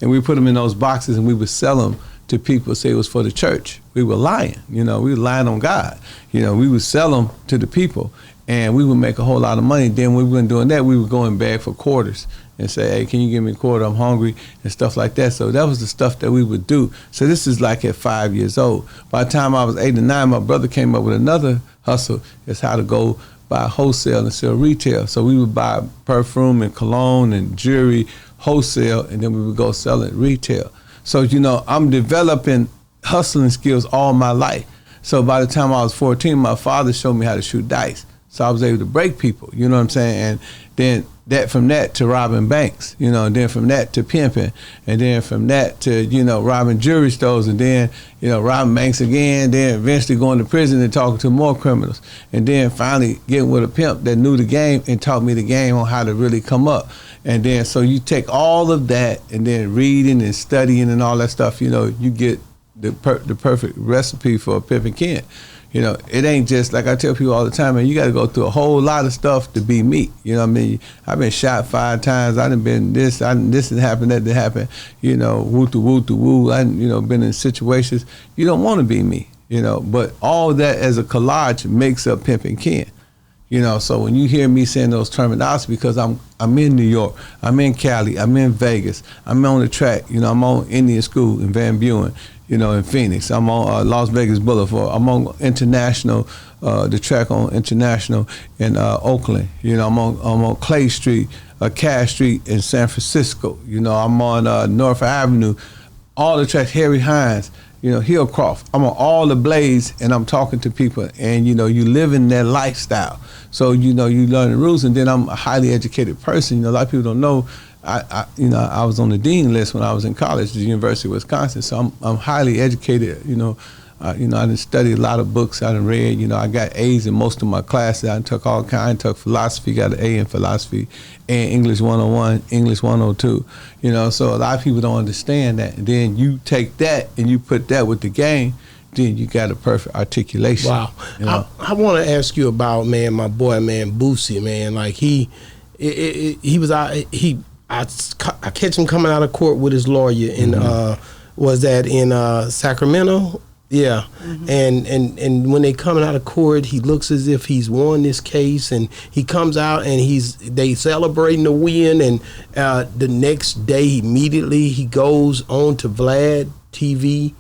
and we put them in those boxes and we would sell them to people, say it was for the church. We were lying, you know, we were lying on God. You know, we would sell them to the people and we would make a whole lot of money. Then when we weren't doing that, we would go and beg for quarters and say, hey, can you give me a quarter? I'm hungry and stuff like that. So that was the stuff that we would do. So this is like at 5 years old. By the time I was 8 or 9, my brother came up with another hustle. It's how to go buy wholesale and sell retail. So we would buy perfume and cologne and jewelry wholesale, and then we would go sell it retail. So, you know, I'm developing hustling skills all my life. So by the time I was 14, my father showed me how to shoot dice. So I was able to break people, you know what I'm saying? And then from that to robbing banks, you know, and then from that to pimping, and then from that to, you know, robbing jewelry stores, and then, you know, robbing banks again, then eventually going to prison and talking to more criminals, and then finally getting with a pimp that knew the game and taught me the game on how to really come up. And then so you take all of that and then reading and studying and all that stuff, you know, you get the perfect recipe for a Pimpin' Ken. You know, it ain't just, like I tell people all the time, man, you got to go through a whole lot of stuff to be me. You know what I mean? I've been shot 5 times. I done been this has happened, that happened. You know, woo. I you know, been in situations. You don't want to be me, you know, but all that as a collage makes up Pimpin' Ken. You know, so when you hear me saying those terminologies, because I'm in New York, I'm in Cali, I'm in Vegas, I'm on the track, you know, I'm on Indian School in Van Buren, you know, in Phoenix, I'm on Las Vegas Boulevard, I'm on International, the track on International in Oakland, you know, I'm on Clay Street, Cass Street in San Francisco, you know, I'm on North Avenue, all the tracks, Harry Hines, you know, Hillcroft. I'm on all the blades and I'm talking to people, and, you know, you live in that lifestyle. So, you know, you learn the rules, and then I'm a highly educated person. You know, a lot of people don't know, I was on the dean list when I was in college at the University of Wisconsin. So I'm highly educated, you know, I done studied a lot of books, I done read, you know, I got A's in most of my classes. I took all kinds, took philosophy, got an A in philosophy, and English 101, English 102, you know, so a lot of people don't understand that. And then you take that and you put that with the game, then you got a perfect articulation. Wow. You know? I want to ask you about, man, my boy, man, Boosie, man. Like he was out, I catch him coming out of court with his lawyer in, was that in Sacramento? Yeah, and when they coming out of court, he looks as if he's won this case, and he comes out and they celebrating the win, and the next day immediately he goes on to Vlad TV,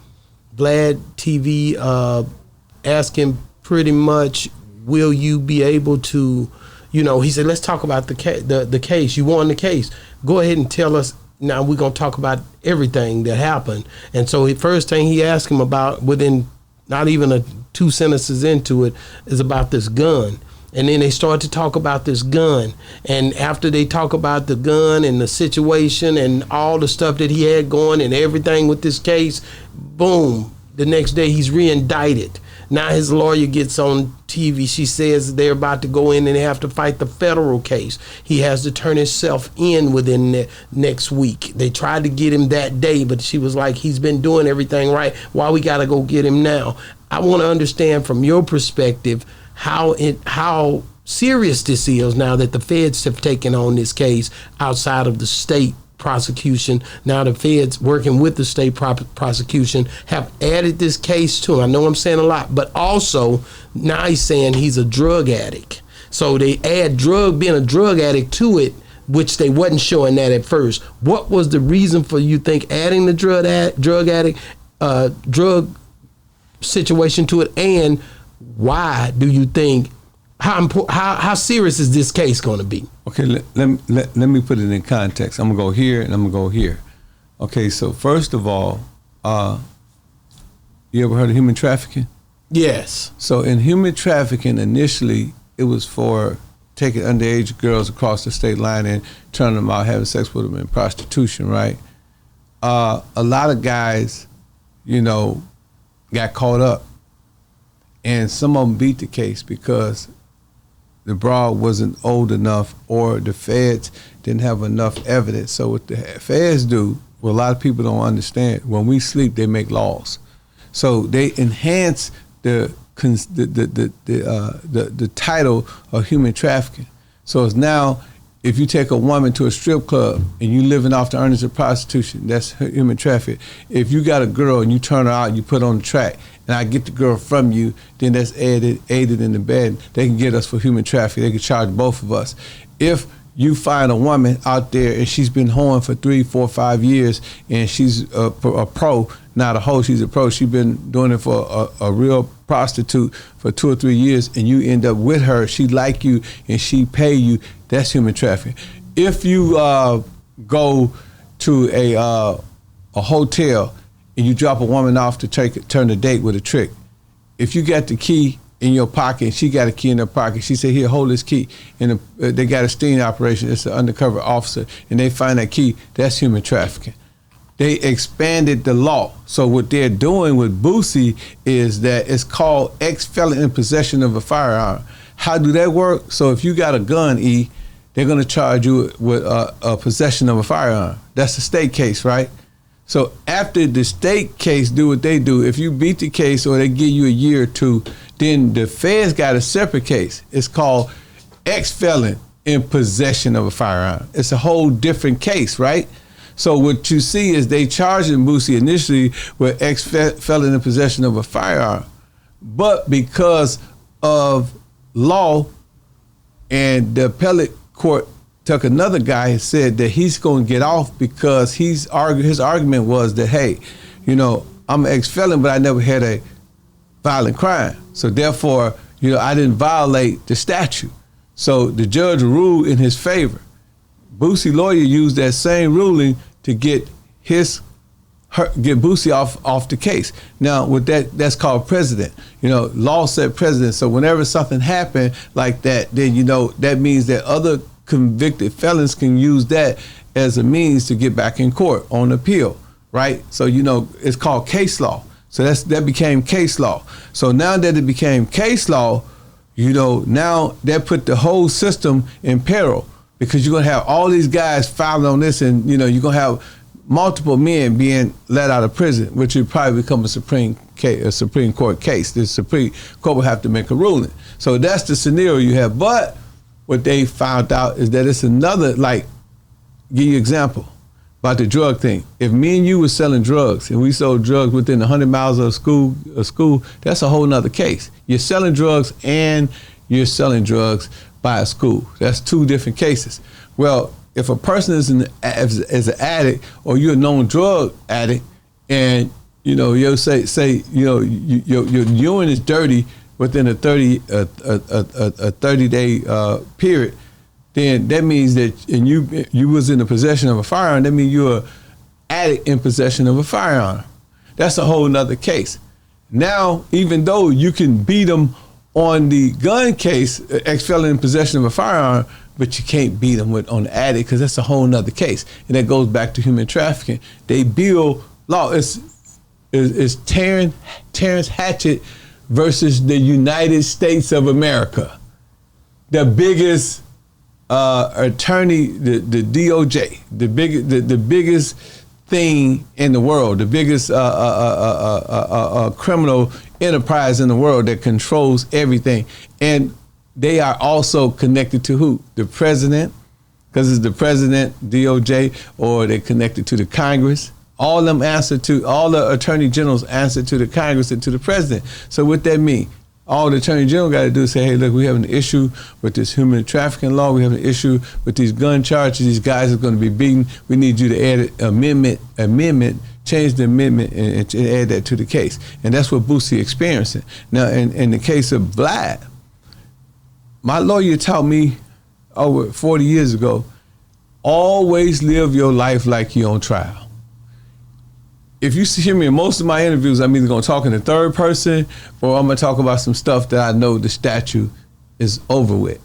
asking pretty much, will you be able to, you know, he said, let's talk about the case. You won the case. Go ahead and tell us. Now we're going to talk about everything that happened. And so the first thing he asked him about, within not even 2 sentences into it, is about this gun. And then they start to talk about this gun. And after they talk about the gun and the situation and all the stuff that he had going and everything with this case, boom, the next day he's re-indicted. Now his lawyer gets on TV. She says they're about to go in and they have to fight the federal case. He has to turn himself in within the next week. They tried to get him that day, but she was like, he's been doing everything right. Why we got to go get him now? I want to understand from your perspective how serious this is now that the feds have taken on this case outside of the state prosecution. Now the feds working with the state prosecution have added this case to him. I know I'm saying a lot, but also now he's saying he's a drug addict. So they add being a drug addict to it, which they wasn't showing that at first. What was the reason for you think adding the drug situation to it, and why do you think, how serious is this case going to be? Okay, let me put it in context. I'm gonna go here and I'm gonna go here. Okay, so first of all, you ever heard of human trafficking? Yes. So in human trafficking, initially it was for taking underage girls across the state line and turning them out, having sex with them in prostitution, right? A lot of guys, you know, got caught up, and some of them beat the case because the broad wasn't old enough, or the feds didn't have enough evidence. So what the feds do, what a lot of people don't understand, when we sleep, they make laws. So they enhance the title of human trafficking. So it's now, if you take a woman to a strip club and you living off the earnings of prostitution, that's human trafficking. If you got a girl and you turn her out and you put her on the track, and I get the girl from you, then that's aided in the bed. They can get us for human trafficking. They can charge both of us. If you find a woman out there and she's been hoeing for 3, 4, 5 years, and she's a pro, not a hoe, she's a pro. She's been doing it for a real prostitute for 2 or 3 years, and you end up with her, she like you and she pay you, that's human trafficking. If you go to a hotel and you drop a woman off to turn the date with a trick, if you got the key in your pocket and she got a key in her pocket, she said, here, hold this key, and they got a sting operation, it's an undercover officer, and they find that key, that's human trafficking. They expanded the law. So what they're doing with Boosie is that it's called ex-felon in possession of a firearm. How do that work? So if you got a gun, they're gonna charge you with a possession of a firearm. That's a state case, right? So after the state case do what they do, if you beat the case or they give you a year or 2, then the feds got a separate case. It's called ex-felon in possession of a firearm. It's a whole different case, right? So what you see is they charging Boosie initially with ex-felon in possession of a firearm. But because of law, and the appellate court took another guy and said that he's going to get off because his argument was that, hey, I'm an ex-felon, but I never had a violent crime. So therefore, I didn't violate the statute. So the judge ruled in his favor. Boosie lawyer used that same ruling to get Boosie off the case. Now, with that's called precedent. Law set precedent. So whenever something happened like that, then that means that other convicted felons can use that as a means to get back in court on appeal, right? So it's called case law. So that became case law. So now that it became case law, now that put the whole system in peril, because you're gonna have all these guys filing on this, and you're gonna have multiple men being let out of prison, which would probably become a Supreme Court case. The Supreme Court will have to make a ruling. So that's the scenario you have. But what they found out is that it's another, give you an example about the drug thing. If me and you were selling drugs and we sold drugs within 100 miles of a school, that's a whole nother case. You're selling drugs and you're selling drugs by a school. That's 2 different cases. Well, if a person is an addict, or you're a known drug addict, and you'll say your urine is dirty within a 30-day period, then that means that, and you was in the possession of a firearm, that means you're an addict in possession of a firearm. That's a whole nother case. Now, even though you can beat them on the gun case, ex-felon in possession of a firearm, but you can't beat them on the addict, because that's a whole nother case. And that goes back to human trafficking. They build law. It's Terrence Hatchett versus the United States of America. The biggest attorney, the DOJ, the biggest thing in the world, the biggest criminal enterprise in the world that controls everything. And they are also connected to who? The president, because it's the president, DOJ, or they're connected to the Congress. All the attorney generals answer to the Congress and to the president. So what that mean? All the attorney general got to do is say, hey, look, we have an issue with this human trafficking law. We have an issue with these gun charges. These guys are going to be beaten. We need you to add amendment, change the amendment and add that to the case. And that's what Boosie experiencing. Now, in the case of Vlad, my lawyer taught me over 40 years ago, always live your life like you're on trial. If you hear me in most of my interviews, I'm either going to talk in the third person or I'm going to talk about some stuff that I know the statute is over with.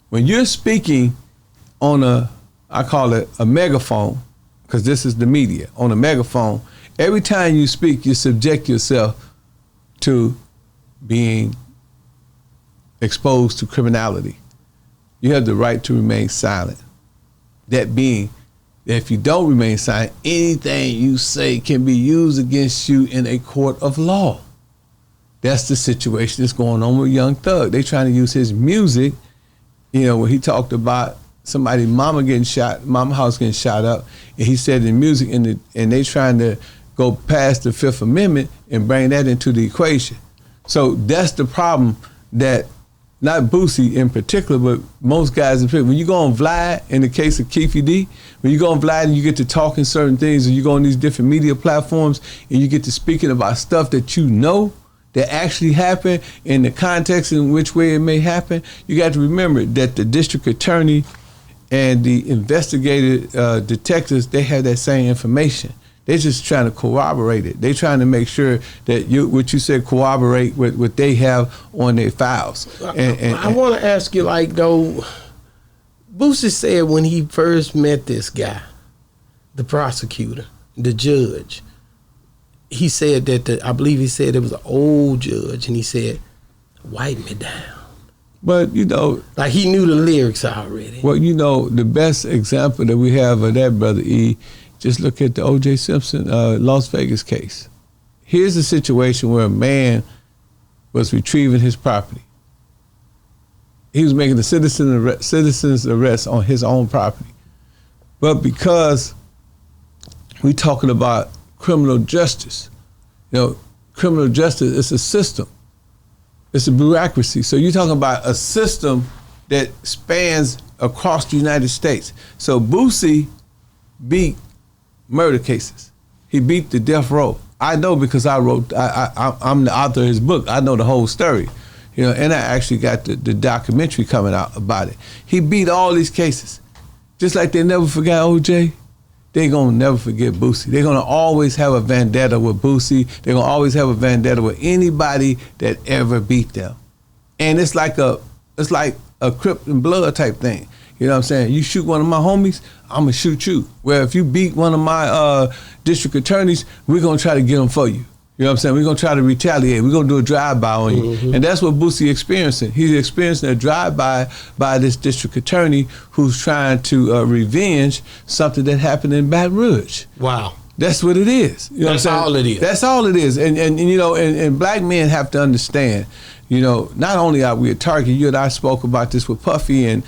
When you're speaking on I call it a megaphone, because this is the media, on a megaphone, every time you speak, you subject yourself to being exposed to criminality. You have the right to remain silent. That being, if you don't remain silent, anything you say can be used against you in a court of law. That's the situation that's going on with Young Thug. They trying to use his music You know, when he talked about somebody's mama getting shot, mama house getting shot up, and he said in music, and they trying to go past the Fifth Amendment and bring that into the equation. So that's the problem that, not Boosie in particular, but most guys in particular. When you go on Vlad, in the case of Keefy D, when you go on Vlad and you get to talking certain things, and you go on these different media platforms, and you get to speaking about stuff that you know that actually happened in the context in which way it may happen, you got to remember that the district attorney and the investigative detectives, they have that same information. They're just trying to corroborate it. They're trying to make sure that what you said corroborate with what they have on their files. And I want to ask you, like, though, Boosie said when he first met this guy, the prosecutor, the judge, he said that I believe he said it was an old judge, and he said, "Wipe me down." But, you know, like he knew the lyrics already. Well, you know, the best example that we have of that, Brother E, just look at the O.J. Simpson Las Vegas case. Here's a situation where a man was retrieving his property. He was making a citizen's arrest on his own property. But because we're talking about criminal justice, you know, criminal justice is a system. It's a bureaucracy. So you're talking about a system that spans across the United States. So Boosie beat murder cases. He beat the death row. I know because I'm the author of his book. I know the whole story, you know, and I actually got the documentary coming out about it. He beat all these cases. Just like they never forgot OJ, they gonna never forget Boosie. They're gonna always have a vendetta with Boosie. They're gonna always have a vendetta with anybody that ever beat them. And it's like a Crip and Blood type thing. You know what I'm saying? You shoot one of my homies, I'm gonna shoot you. Where if you beat one of my district attorneys, we're gonna try to get them for you. You know what I'm saying? We're gonna try to retaliate. We're gonna do a drive-by on you. Mm-hmm. And that's what Boosie experiencing. He's experiencing a drive-by by this district attorney who's trying to revenge something that happened in Baton Rouge. Wow. That's what it is. You know That's what I'm saying? all it is. That's all it is. And you know, and black men have to understand, you know, not only are we a target, you and I spoke about this with Puffy and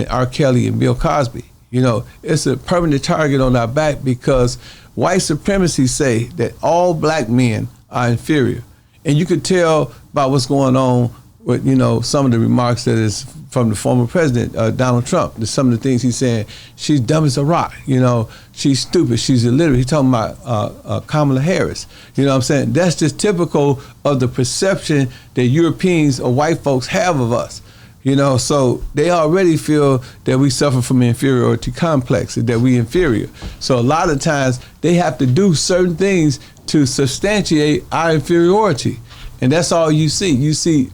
R. Kelly and Bill Cosby. You know, it's a permanent target on our back because white supremacy say that all black men are inferior. And you could tell by what's going on with, you know, some of the remarks that is from the former president, Donald Trump. Some of the things he's saying, she's dumb as a rock, you know, she's stupid, she's illiterate. He's talking about Kamala Harris. You know what I'm saying? That's just typical of the perception that Europeans or white folks have of us. You know, so they already feel that we suffer from an inferiority complex, that we inferior. So a lot of times they have to do certain things to substantiate our inferiority. And that's all you see. You see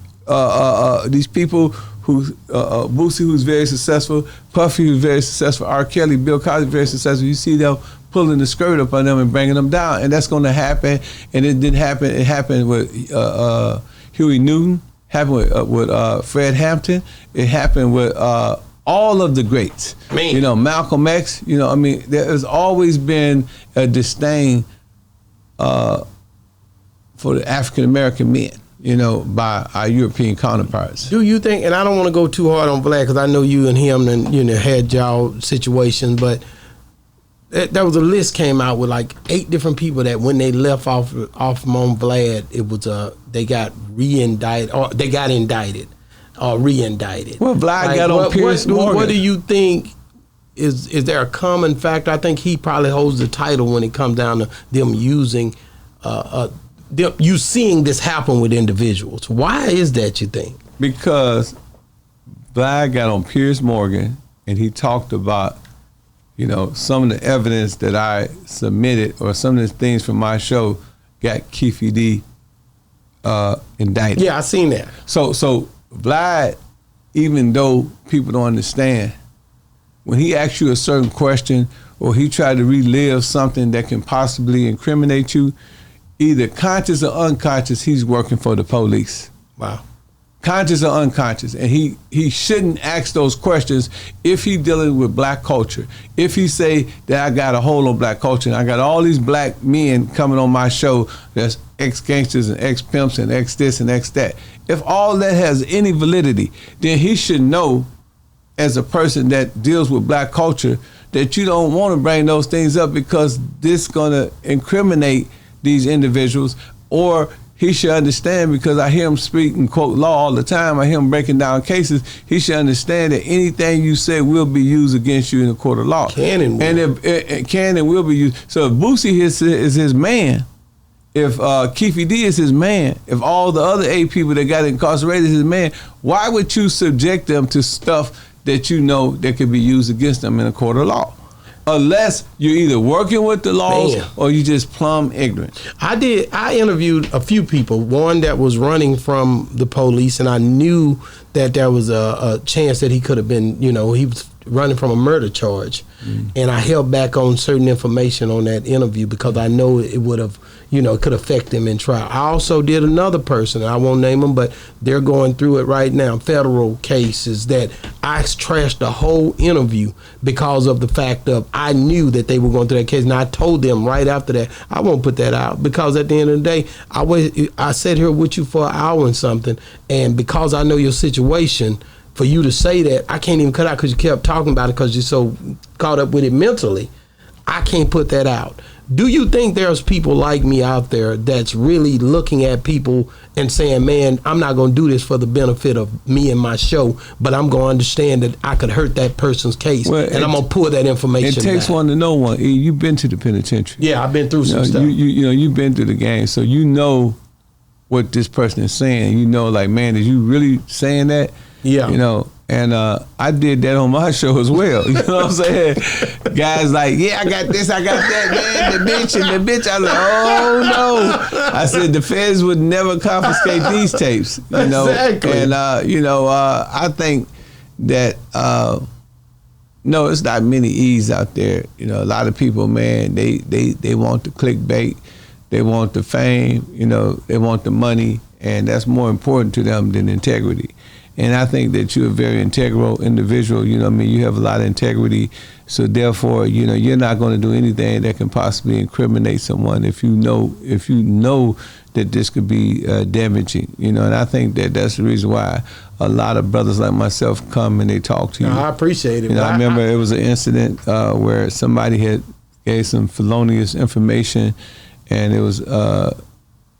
these people who, Boosie, who's very successful, Puffy, who's very successful, R. Kelly, Bill Cosby, very successful. You see them pulling the skirt up on them and bringing them down. And that's going to happen. And it didn't happen. It happened with Huey Newton. Happened with Fred Hampton. It happened with all of the greats. You know, Malcolm X. You know, I mean, there has always been a disdain for the African American men, you know, by our European counterparts. Do you think? And I don't want to go too hard on Vlad because I know you and him and you know had y'all situations, but there was a list came out with like 8 different people that when they left off from on Vlad, it was they got re-indicted or they got indicted or re-indicted. Well, Vlad like, got on Piers Morgan. What do you think? Is there a common factor? I think he probably holds the title when it comes down to them using, you seeing this happen with individuals. Why is that, you think? Because Vlad got on Piers Morgan and he talked about, you know, some of the evidence that I submitted or some of the things from my show got Keefy D indicted. Yeah, I seen that. So Vlad, even though people don't understand, when he asks you a certain question or he tried to relive something that can possibly incriminate you, either conscious or unconscious, he's working for the police. Wow. Conscious or unconscious. And he shouldn't ask those questions if he's dealing with black culture. If he say that I got a hold on black culture and I got all these black men coming on my show that's ex-gangsters and ex-pimps and ex-this and ex-that. If all that has any validity, then he should know as a person that deals with black culture, that you don't want to bring those things up because this gonna incriminate these individuals, or he should understand, because I hear him speak and quote law all the time. I hear him breaking down cases. He should understand that anything you say will be used against you in a court of law. Can and will. And if it can and will be used. So if Boosie is his man, if Keefe D is his man, if all the other 8 people that got incarcerated is his man, why would you subject them to stuff that you know that could be used against them in a court of law? Unless you're either working with the laws or you just plumb ignorant. I interviewed a few people. One that was running from the police, and I knew that there was a chance that he could have been, he was running from a murder charge. And I held back on certain information on that interview because I know it would have, it could affect him in trial. I also did another person, I won't name them, but they're going through it right now, federal cases that I trashed the whole interview because of the fact of I knew that they were going through that case, and I told them right after that, I won't put that out because at the end of the day, I sat here with you for an hour and something, and because I know your situation, for you to say that, I can't even cut out because you kept talking about it because you're so caught up with it mentally. I can't put that out. Do you think there's people like me out there that's really looking at people and saying, man, I'm not going to do this for the benefit of me and my show, but I'm going to understand that I could hurt that person's case, and I'm going to pull that information It takes back. one to know one. You've been to the penitentiary. Yeah, I've been through some stuff. You've been through the game, so you know what this person is saying. You know, like, man, is you really saying that? Yeah. And I did that on my show as well. You know what I'm saying? Guys like, yeah, I got this, I got that, man, the bitch. I was like, oh no. I said the feds would never confiscate these tapes. Exactly. And I think that no, it's not many E's out there. A lot of people, man, they want the clickbait, they want the fame, they want the money, and that's more important to them than integrity. And I think that you're a very integral individual. You have a lot of integrity. So therefore, you're not going to do anything that can possibly incriminate someone if you know that this could be damaging. And I think that that's the reason why a lot of brothers like myself come and they talk to you. I appreciate it. I remember it was an incident where somebody had gave some felonious information, and it was it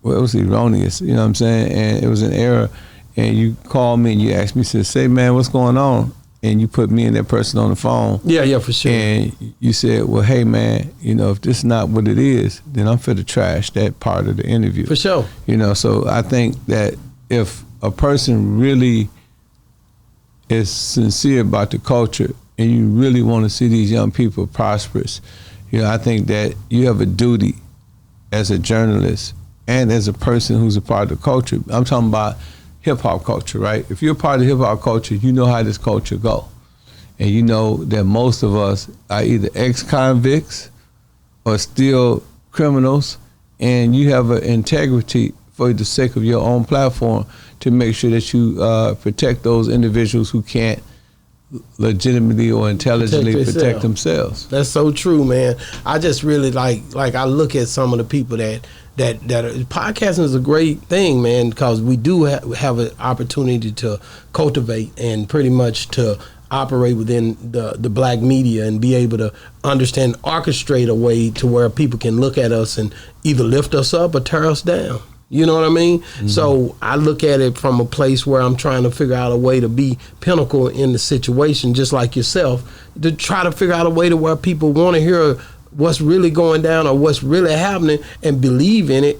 was erroneous. You know what I'm saying? And it was an error. And you called me and you asked me, say, man, what's going on? And you put me and that person on the phone. Yeah, for sure. And you said, well, hey, man, if this is not what it is, then I'm for to trash that part of the interview. For sure. So I think that if a person really is sincere about the culture and you really want to see these young people prosperous, I think that you have a duty as a journalist and as a person who's a part of the culture. I'm talking about hip-hop culture, right? If you're a part of hip-hop culture, you know how this culture go. And you know that most of us are either ex-convicts or still criminals, and you have an integrity for the sake of your own platform to make sure that you protect those individuals who can't legitimately or intelligently protect themselves. That's so true, man. I just really like I look at some of the people that podcasting is a great thing, man, because we do have an opportunity to cultivate and pretty much to operate within the black media and be able to understand, orchestrate a way to where people can look at us and either lift us up or tear us down. You know what I mean? Mm-hmm. So I look at it from a place where I'm trying to figure out a way to be pinnacle in the situation, just like yourself, to try to figure out a way to where people want to hear what's really going down or what's really happening and believe in it.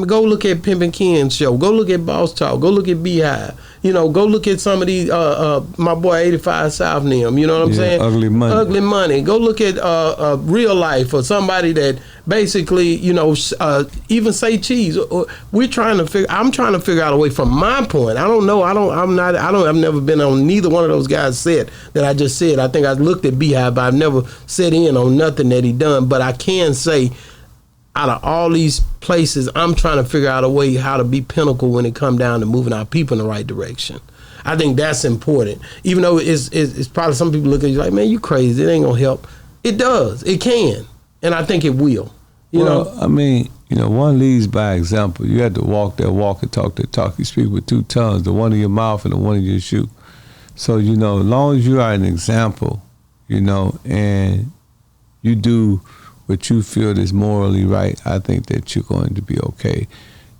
Go look at Pimpin' Ken's show. Go look at Boss Talk. Go look at Beehive. Go look at some of these, my boy 85 South and them. You know what I'm saying? Ugly Money. Ugly Money. Go look at Real Life or somebody that basically, even Say Cheese. I'm trying to figure out a way from my point. I don't know. I've never been on neither one of those guys' set that I just said. I think I looked at Beehive, but I've never set in on nothing that he done. But I can say, out of all these places, I'm trying to figure out a way how to be pinnacle when it come down to moving our people in the right direction. I think that's important. Even though it's probably some people look at you like, man, you crazy. It ain't gonna help. It does. It can. And I think it will. You know? I mean, one leads by example. You have to walk that walk and talk that talk. You speak with two tongues, the one in your mouth and the one in your shoe. So, as long as you are an example, and you do what you feel is morally right, I think that you're going to be okay.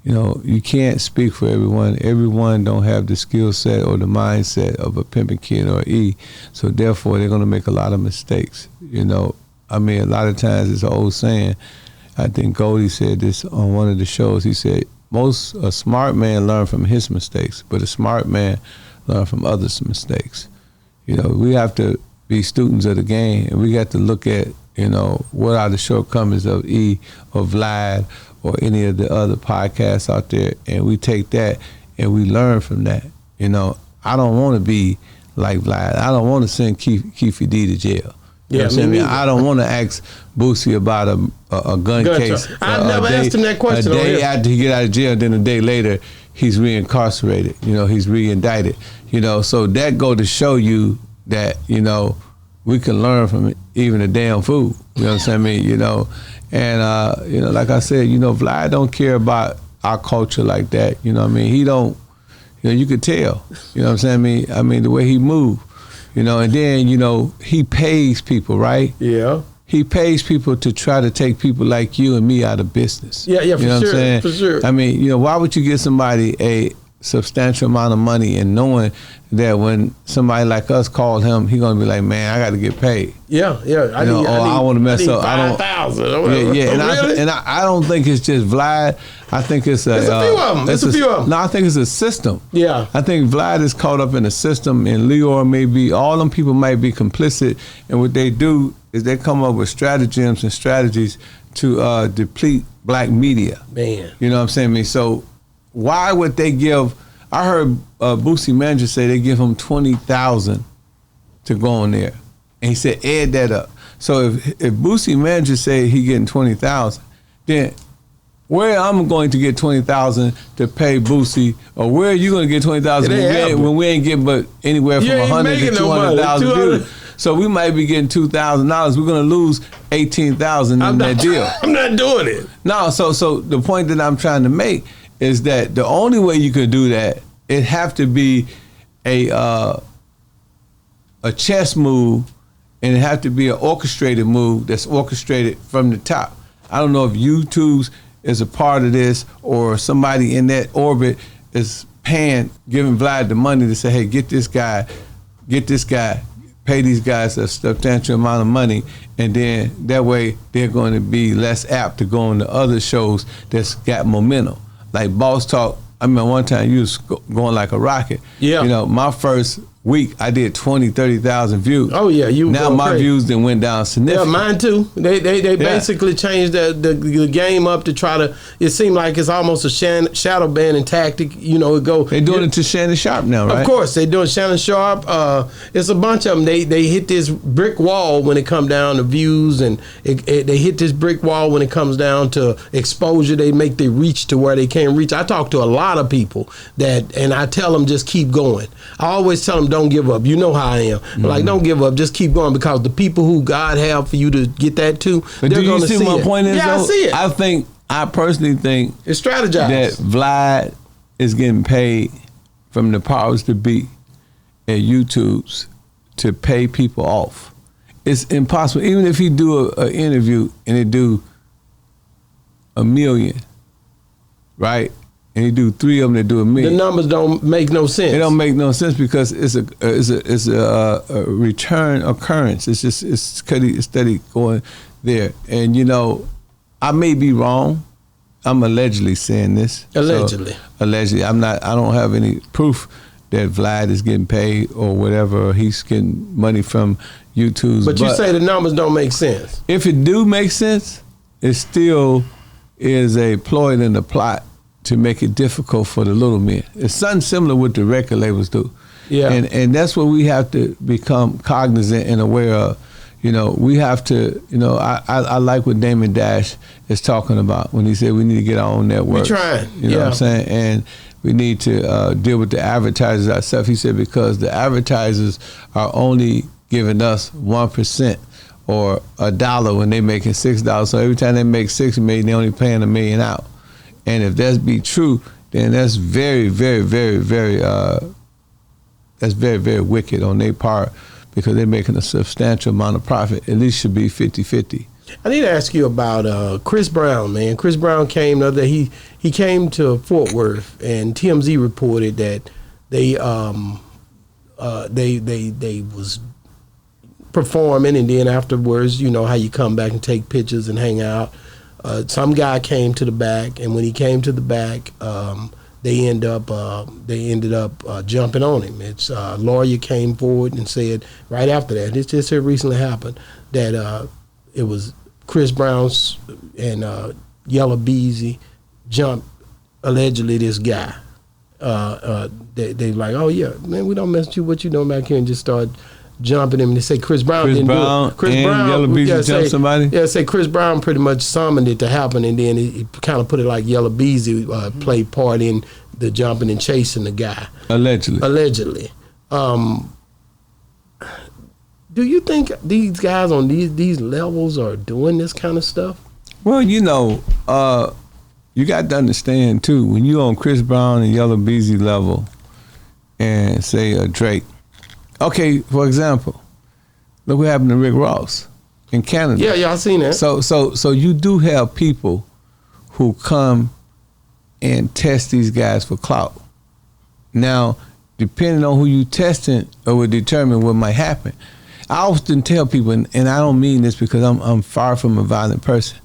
You can't speak for everyone. Everyone don't have the skill set or the mindset of a Pimpin' Kid or E. So therefore, they're going to make a lot of mistakes. A lot of times it's an old saying. I think Goldie said this on one of the shows. He said, a smart man learn from his mistakes, but a smart man learn from others' mistakes. We have to be students of the game, and we got to look at, what are the shortcomings of E or Vlad or any of the other podcasts out there, and we take that and we learn from that. I don't want to be like Vlad. I don't want to send Keefy D to jail. I don't want to ask Boosie about a gun case. I've never asked him that question. A day after he get out of jail, then a day later, he's reincarcerated. He's reindicted. So that go to show you that, we can learn from even a damn fool. You know what I'm saying? And, like I said, Vlad don't care about our culture like that. He don't, you could tell. You know what I'm saying? The way he moved. And then, he pays people, right? Yeah. He pays people to try to take people like you and me out of business. Yeah, for what I'm saying? For sure. Why would you give somebody a substantial amount of money and knowing that when somebody like us called him, he gonna be like, man, I got to get paid. Yeah. I want to mess up. 5,000. And I don't think it's just Vlad. I think it's a few of them. No, I think it's a system. Yeah. I think Vlad is caught up in a system, and Leor may be. All them people might be complicit, and what they do is they come up with stratagems and strategies to deplete black media. Man. You know what I'm saying? So why would they give? I heard Boosie manager say they give him $20,000 to go on there, and he said add that up. So if Boosie manager say he getting $20,000, then where I'm going to get $20,000 to pay Boosie, or where are you going to get $20,000 when we ain't getting but anywhere from $100,000 to $200,000 views? So we might be getting $2,000. We're going to lose $18,000 in that deal. I'm not doing it. No. So the point that I'm trying to make is that the only way you could do that, it have to be a chess move, and it have to be an orchestrated move that's orchestrated from the top. I don't know if YouTube's is a part of this or somebody in that orbit is giving Vlad the money to say, hey, get this guy, pay these guys a substantial amount of money, and then that way they're going to be less apt to go on to other shows that's got momentum. Like Boss Talk, one time you was going like a rocket. Yeah. My first week I did 20,000-30,000 views. Oh yeah, now my views then went down significantly. Yeah, mine too. They basically changed the game up to try to. It seemed like it's almost a shadow banning tactic. They're doing it to Shannon Sharp now, right? Of course, they're doing Shannon Sharp. It's a bunch of them. They hit this brick wall when it comes down to views, and they hit this brick wall when it comes down to exposure. They make the reach to where they can't reach. I talk to a lot of people and I tell them just keep going. I always tell them don't give up. You know how I am. Mm-hmm. Like, don't give up. Just keep going, because the people who God have for you to get that to, but they're going to see my point is, yeah, though, I see it. I personally think it's strategized. That Vlad is getting paid from the powers to be at YouTube's to pay people off. It's impossible. Even if he do an interview and it do 1 million, right? And he do 3 of them that do 1 million. The numbers don't make no sense. It don't make no sense because it's a return occurrence. It's steady going there. And I may be wrong. I'm allegedly saying this. Allegedly. So, allegedly. I don't have any proof that Vlad is getting paid or whatever, or he's getting money from YouTube. But you say the numbers don't make sense. If it do make sense, it still is a ploy in the plot to make it difficult for the little men. It's something similar what the record labels do. Yeah. And that's what we have to become cognizant and aware of. We have to, I like what Damon Dash is talking about when he said we need to get our own network. We're trying. You know what I'm saying? And we need to deal with the advertisers ourselves. He said because the advertisers are only giving us 1% or $1 when they making $6. So every time they make $6 million, they only paying $1 million out. And if that be true, then that's very, very, very, very that's very, very wicked on their part because they're making a substantial amount of profit. At least should be 50-50. I need to ask you about Chris Brown, man. Chris Brown came the other day. He came to Fort Worth, and TMZ reported that they was performing, and then afterwards, you know how you come back and take pictures and hang out. Some guy came to the back, and when he came to the back, they ended up jumping on him. It's a lawyer came forward and said right after that, this just recently happened, that it was Chris Brown's and Yellow Beezy jumped allegedly this guy. They like, oh yeah, man, we don't mess with you. What you doing back here? And just start jumping him. And they say Chris Brown didn't do it. Chris Brown, Yellow Beezy jumped somebody. Yeah, say Chris Brown pretty much summoned it to happen, and then he kind of put it like Yellow Beezy played part in the jumping and chasing the guy. Allegedly. Do you think these guys on these levels are doing this kind of stuff? Well, you know, you got to understand too, when you on Chris Brown and Yellow Beezy level and say Drake. Okay, for example, look what happened to Rick Ross in Canada. Yeah, I seen that. So you do have people who come and test these guys for clout. Now, depending on who you testing, it will determine what might happen. I often tell people, and I don't mean this because I'm far from a violent person.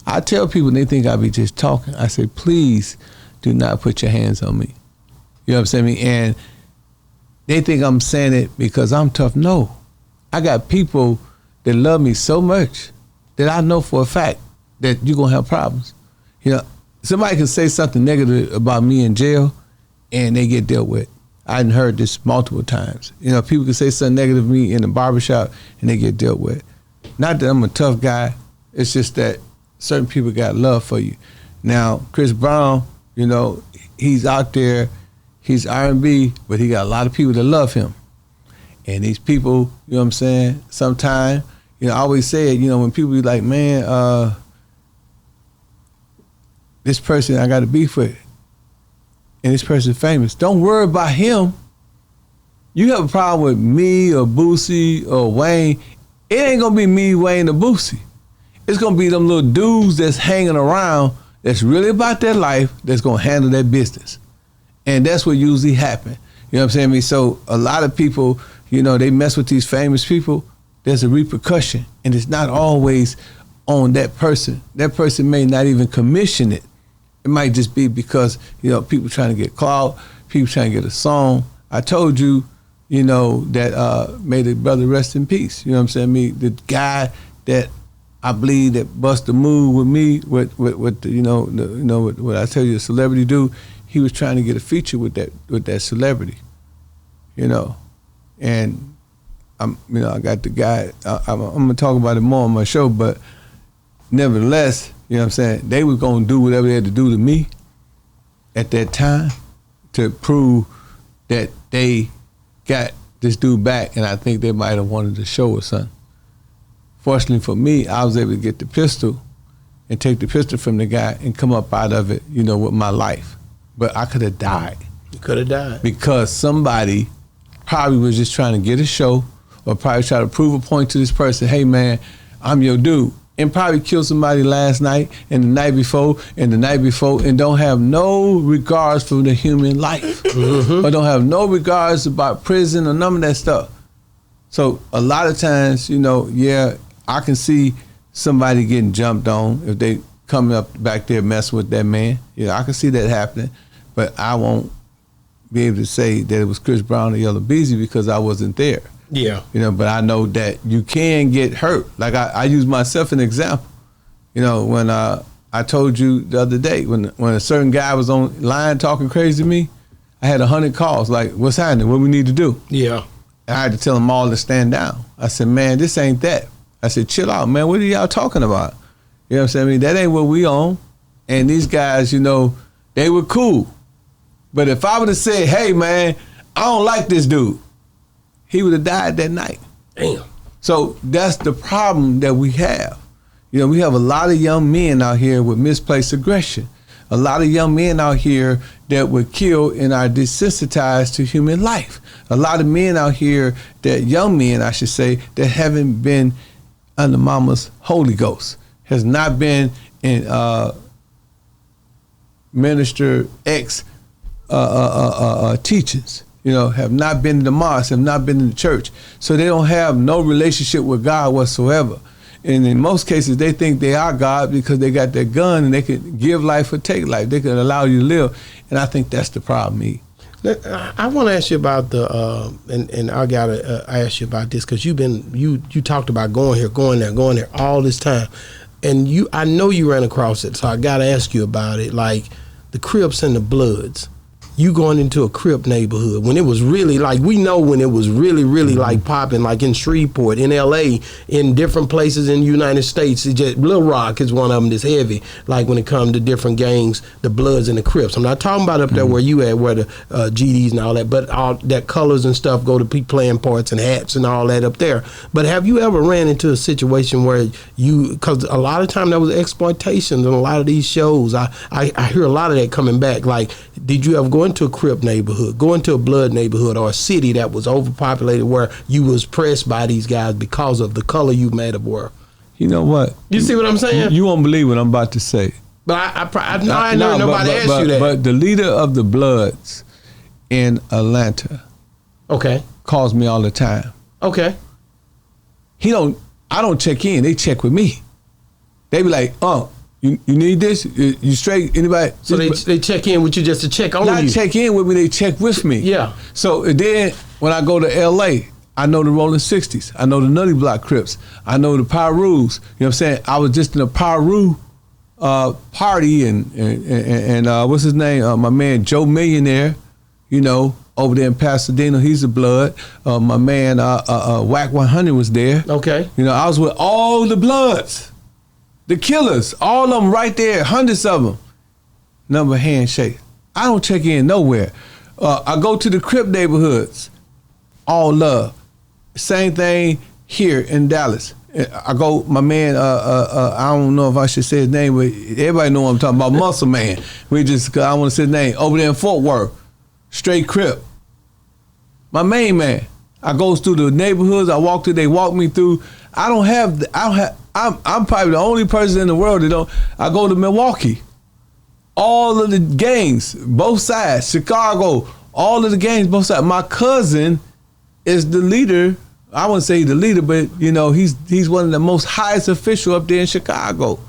I tell people, and they think I be just talking. I say, please do not put your hands on me. You know what I'm saying? And they think I'm saying it because I'm tough. No. I got people that love me so much that I know for a fact that you're going to have problems. You know, somebody can say something negative about me in jail and they get dealt with. I done heard this multiple times. You know, people can say something negative to me in the barbershop and they get dealt with. Not that I'm a tough guy. It's just that certain people got love for you. Now, Chris Brown, you know, he's out there. He's R&B, but he got a lot of people that love him. And these people, you know what I'm saying, sometimes, you know, I always say it, you know, when people be like, man, this person I got to beef with, and this person's famous. Don't worry about him. You have a problem with me or Boosie or Wayne, it ain't gonna be me, Wayne, or Boosie. It's gonna be them little dudes that's hanging around that's really about their life that's gonna handle their business. And that's what usually happen. You know what I'm saying? I mean, so a lot of people, you know, they mess with these famous people, there's a repercussion. And it's not always on that person. That person may not even commission it. It might just be because, you know, people trying to get clout, people trying to get a song. I told you, you know, that may the brother rest in peace. You know what I'm saying? I mean, the guy that I believe that bust the move with me, with the, you know, what I tell you, the celebrity dude, he was trying to get a feature with that celebrity, you know, and you know, I got the guy. I'm gonna talk about it more on my show, but nevertheless, you know what I'm saying, they were gonna do whatever they had to do to me at that time to prove that they got this dude back, and I think they might have wanted to show us something. Fortunately for me, I was able to get the pistol and take the pistol from the guy and come up out of it, you know, with my life. But I could have died. You could have died. Because somebody probably was just trying to get a show or probably try to prove a point to this person, hey man, I'm your dude. And probably killed somebody last night and the night before and the night before and don't have no regards for the human life. Or don't have no regards about prison or none of that stuff. So a lot of times, you know, yeah, I can see somebody getting jumped on if they coming up back there messing with that man. Yeah, I can see that happening. But I won't be able to say that it was Chris Brown or Yellow Beezy because I wasn't there. Yeah. You know, but I know that you can get hurt. Like I use myself an example. You know, when I told you the other day, when a certain guy was on line talking crazy to me, I had 100 calls like, what's happening? What we need to do? Yeah. And I had to tell them all to stand down. I said, man, this ain't that. I said, chill out, man. What are y'all talking about? You know what I'm saying? I mean, that ain't what we on. And these guys, you know, they were cool. But if I would have said, hey, man, I don't like this dude, he would have died that night. Damn. So that's the problem that we have. You know, we have a lot of young men out here with misplaced aggression. A lot of young men out here that were killed and are desensitized to human life. a lot of men out here, that young men, I should say, that haven't been under Mama's Holy Ghost, has not been in Minister X teachings. Have not been in the mosque, have not been in the church. So they don't have no relationship with God whatsoever. And in most cases, they think they are God because they got their gun and they can give life or take life. They can allow you to live. And I think that's the problem, E. I want to ask you about the, and I got to ask you about this because you talked about going here, going there all this time. And I know you ran across it, so I got to ask you about it. Like the Crips and the Bloods. You going into a Crip neighborhood when it was really like, we know when it was really like popping, like in Shreveport, in LA, in different places in the United States. It just, Little Rock is one of them that's heavy, like when it comes to different gangs, the Bloods and the Crips. I'm not talking about up there where you at, where the GDs and all that, but all that colors and stuff go to people playing parts and hats and all that up there. But have you ever ran into a situation where because a lot of time there was exploitation in a lot of these shows. I hear a lot of that coming back. Like, did you ever go into a Crip neighborhood, go into a Blood neighborhood, or a city that was overpopulated where you was pressed by these guys because of the color you made up were? You know what? You see what I'm saying? You won't believe what I'm about to say. But I know nobody asked you that. But the leader of the Bloods in Atlanta, calls me all the time. Okay. I don't check in. They check with me. They be like, You need this? You straight? Anybody? So they check in with you just to check on you? Not check in with me, they check with me. Yeah. So then when I go to LA, I know the Rolling 60s. I know the Nutty Block Crips. I know the Pyros. You know what I'm saying? I was just in a Pyro party and what's his name? My man Joe Millionaire, over there in Pasadena, he's a Blood. My man Whack 100 was there. Okay. I was with all the Bloods. The killers, all of them right there, hundreds of them. Number handshake. I don't check in nowhere. I go to the Crip neighborhoods, all love. Same thing here in Dallas. I go, my man, I don't know if I should say his name, but everybody know what I'm talking about, Muscle Man. Cause I want to say his name. Over there in Fort Worth, straight Crip. My main man. I goes through the neighborhoods, I walk through, they walk me through. I'm probably the only person in the world that don't. I go to Milwaukee. All of the gangs, both sides, Chicago, all of the gangs, both sides. My cousin is the leader. I wouldn't say the leader, but he's one of the most highest official up there in Chicago.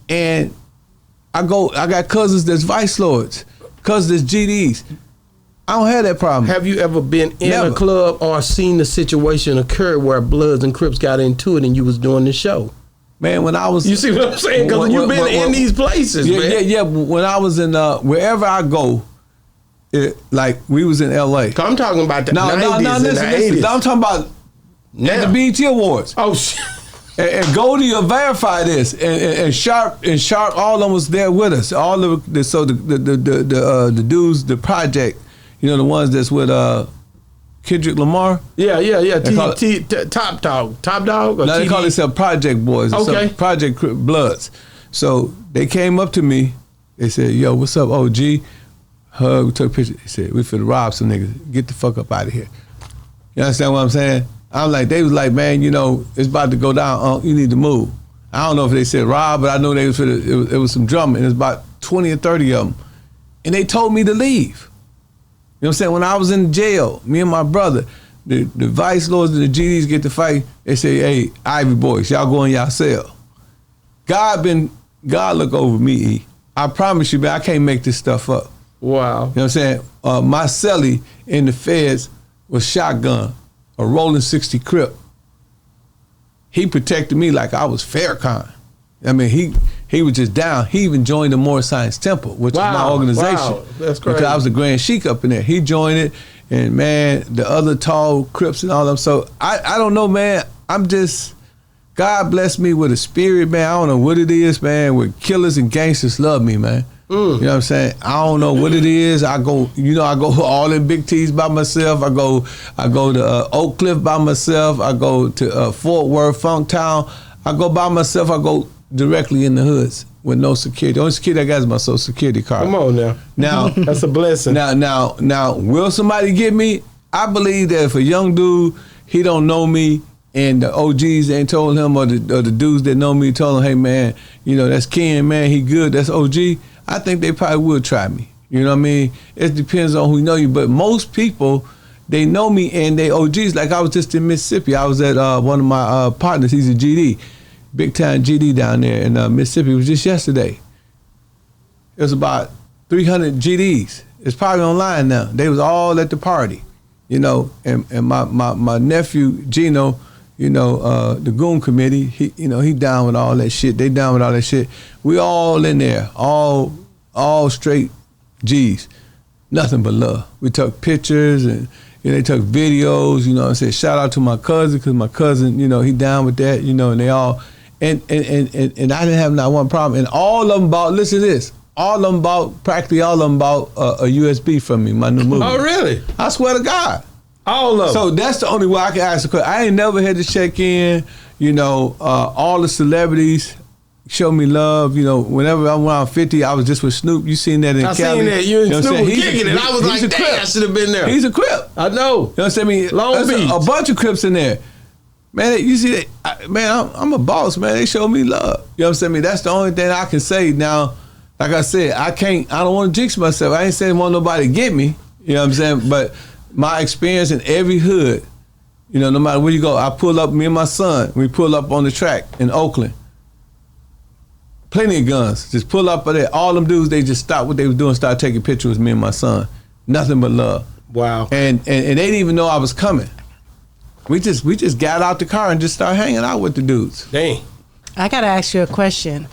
And I got cousins that's vice lords, cousins that's GDs. I don't have that problem. Have you ever been in a club or seen the situation occur where Bloods and Crips got into it and you was doing the show? Man, when I was... You see what I'm saying? Because you've been in these places, man. Yeah. When I was in... wherever I go, like we was in L.A. I'm talking about the 90s and the 80s. I'm talking about the BET Awards. Oh, shit. And Goldie will verify this, and Sharp, all of them was there with us. All of the dudes, the project, the ones that's with Kendrick Lamar. Yeah. Top Dog. Or no, they call themselves Project Boys. Okay. Project Bloods. So they came up to me. They said, "Yo, what's up, OG?" Hug. We took a picture. They said, "We finna rob some niggas. Get the fuck up out of here." You understand what I'm saying? I'm like, they was like, man, it's about to go down. You need to move. I don't know if they said rob, but I know they was it was some drumming. And it was about 20 or 30 of them. And they told me to leave. You know what I'm saying? When I was in jail, me and my brother, the vice lords and the GDs get to fight. They say, "Hey, Ivy boys, y'all go in y'all cell." God look over me, E. I promise you, man, I can't make this stuff up. Wow. You know what I'm saying? My cellie in the feds was shotgun, a rolling 60 Crip. He protected me like I was Farrakhan. I mean, he was just down. He even joined the Moore Science Temple, which is my organization. Wow, that's great. Because I was the Grand Sheik up in there. He joined it, and man, the other tall Crips and all them. So I don't know, man. I'm just, God bless me with a spirit, man. I don't know what it is, man. Where killers and gangsters love me, man. You know what I'm saying? I don't know what it is. I go all in Big T's by myself. I go to Oak Cliff by myself. I go to Fort Worth, Funktown. I go by myself. I go directly in the hoods with no security. The only security I got is my Social Security card. Come on now. Now That's a blessing. Now, will somebody get me? I believe that if a young dude, he don't know me, and the OGs ain't told him, or the dudes that know me told him, hey man, you know, that's Ken, man, he good, that's OG, I think they probably would try me. You know what I mean? It depends on who know you, but most people, they know me and they OGs. Like I was just in Mississippi. I was at one of my partners, he's a GD, big time GD down there in Mississippi. It was just yesterday. It was about 300 GDs. It's probably online now. They was all at the party, you know, and my nephew, Gino, you know, the Goon Committee, he down with all that shit. They down with all that shit. We all in there, all straight G's. Nothing but love. We took pictures and they took videos, you know, and said shout out to my cousin, because my cousin, you know, he down with that, you know, and they all, and I didn't have not one problem. And all of them bought, listen to this, practically all of them bought a USB from me, my new movie. Oh, really? I swear to God. All of them. So that's the only way I can ask the question. I ain't never had to check in, you know, all the celebrities show me love, you know, whenever I'm around 50, I was just with Snoop. You seen that in Cali. I seen that. You and know Snoop were He's kicking it. I was like, dang, I should have been there. He's a Crip. I know. You know what I'm saying? Long Beach. A bunch of Crips in there. Man, you see that? Man, I'm a boss, man. They show me love. You know what I'm saying? That's the only thing I can say now. Like I said, I don't want to jinx myself. I ain't saying want nobody to get me. You know what I'm saying? But my experience in every hood, you know, no matter where you go, I pull up, me and my son, we pull up on the track in Oakland. Plenty of guns. Just pull up there. All them dudes, they just stopped what they was doing, started taking pictures with me and my son. Nothing but love. Wow. And they didn't even know I was coming. We just got out the car and just started hanging out with the dudes. Dang. I gotta ask you a question.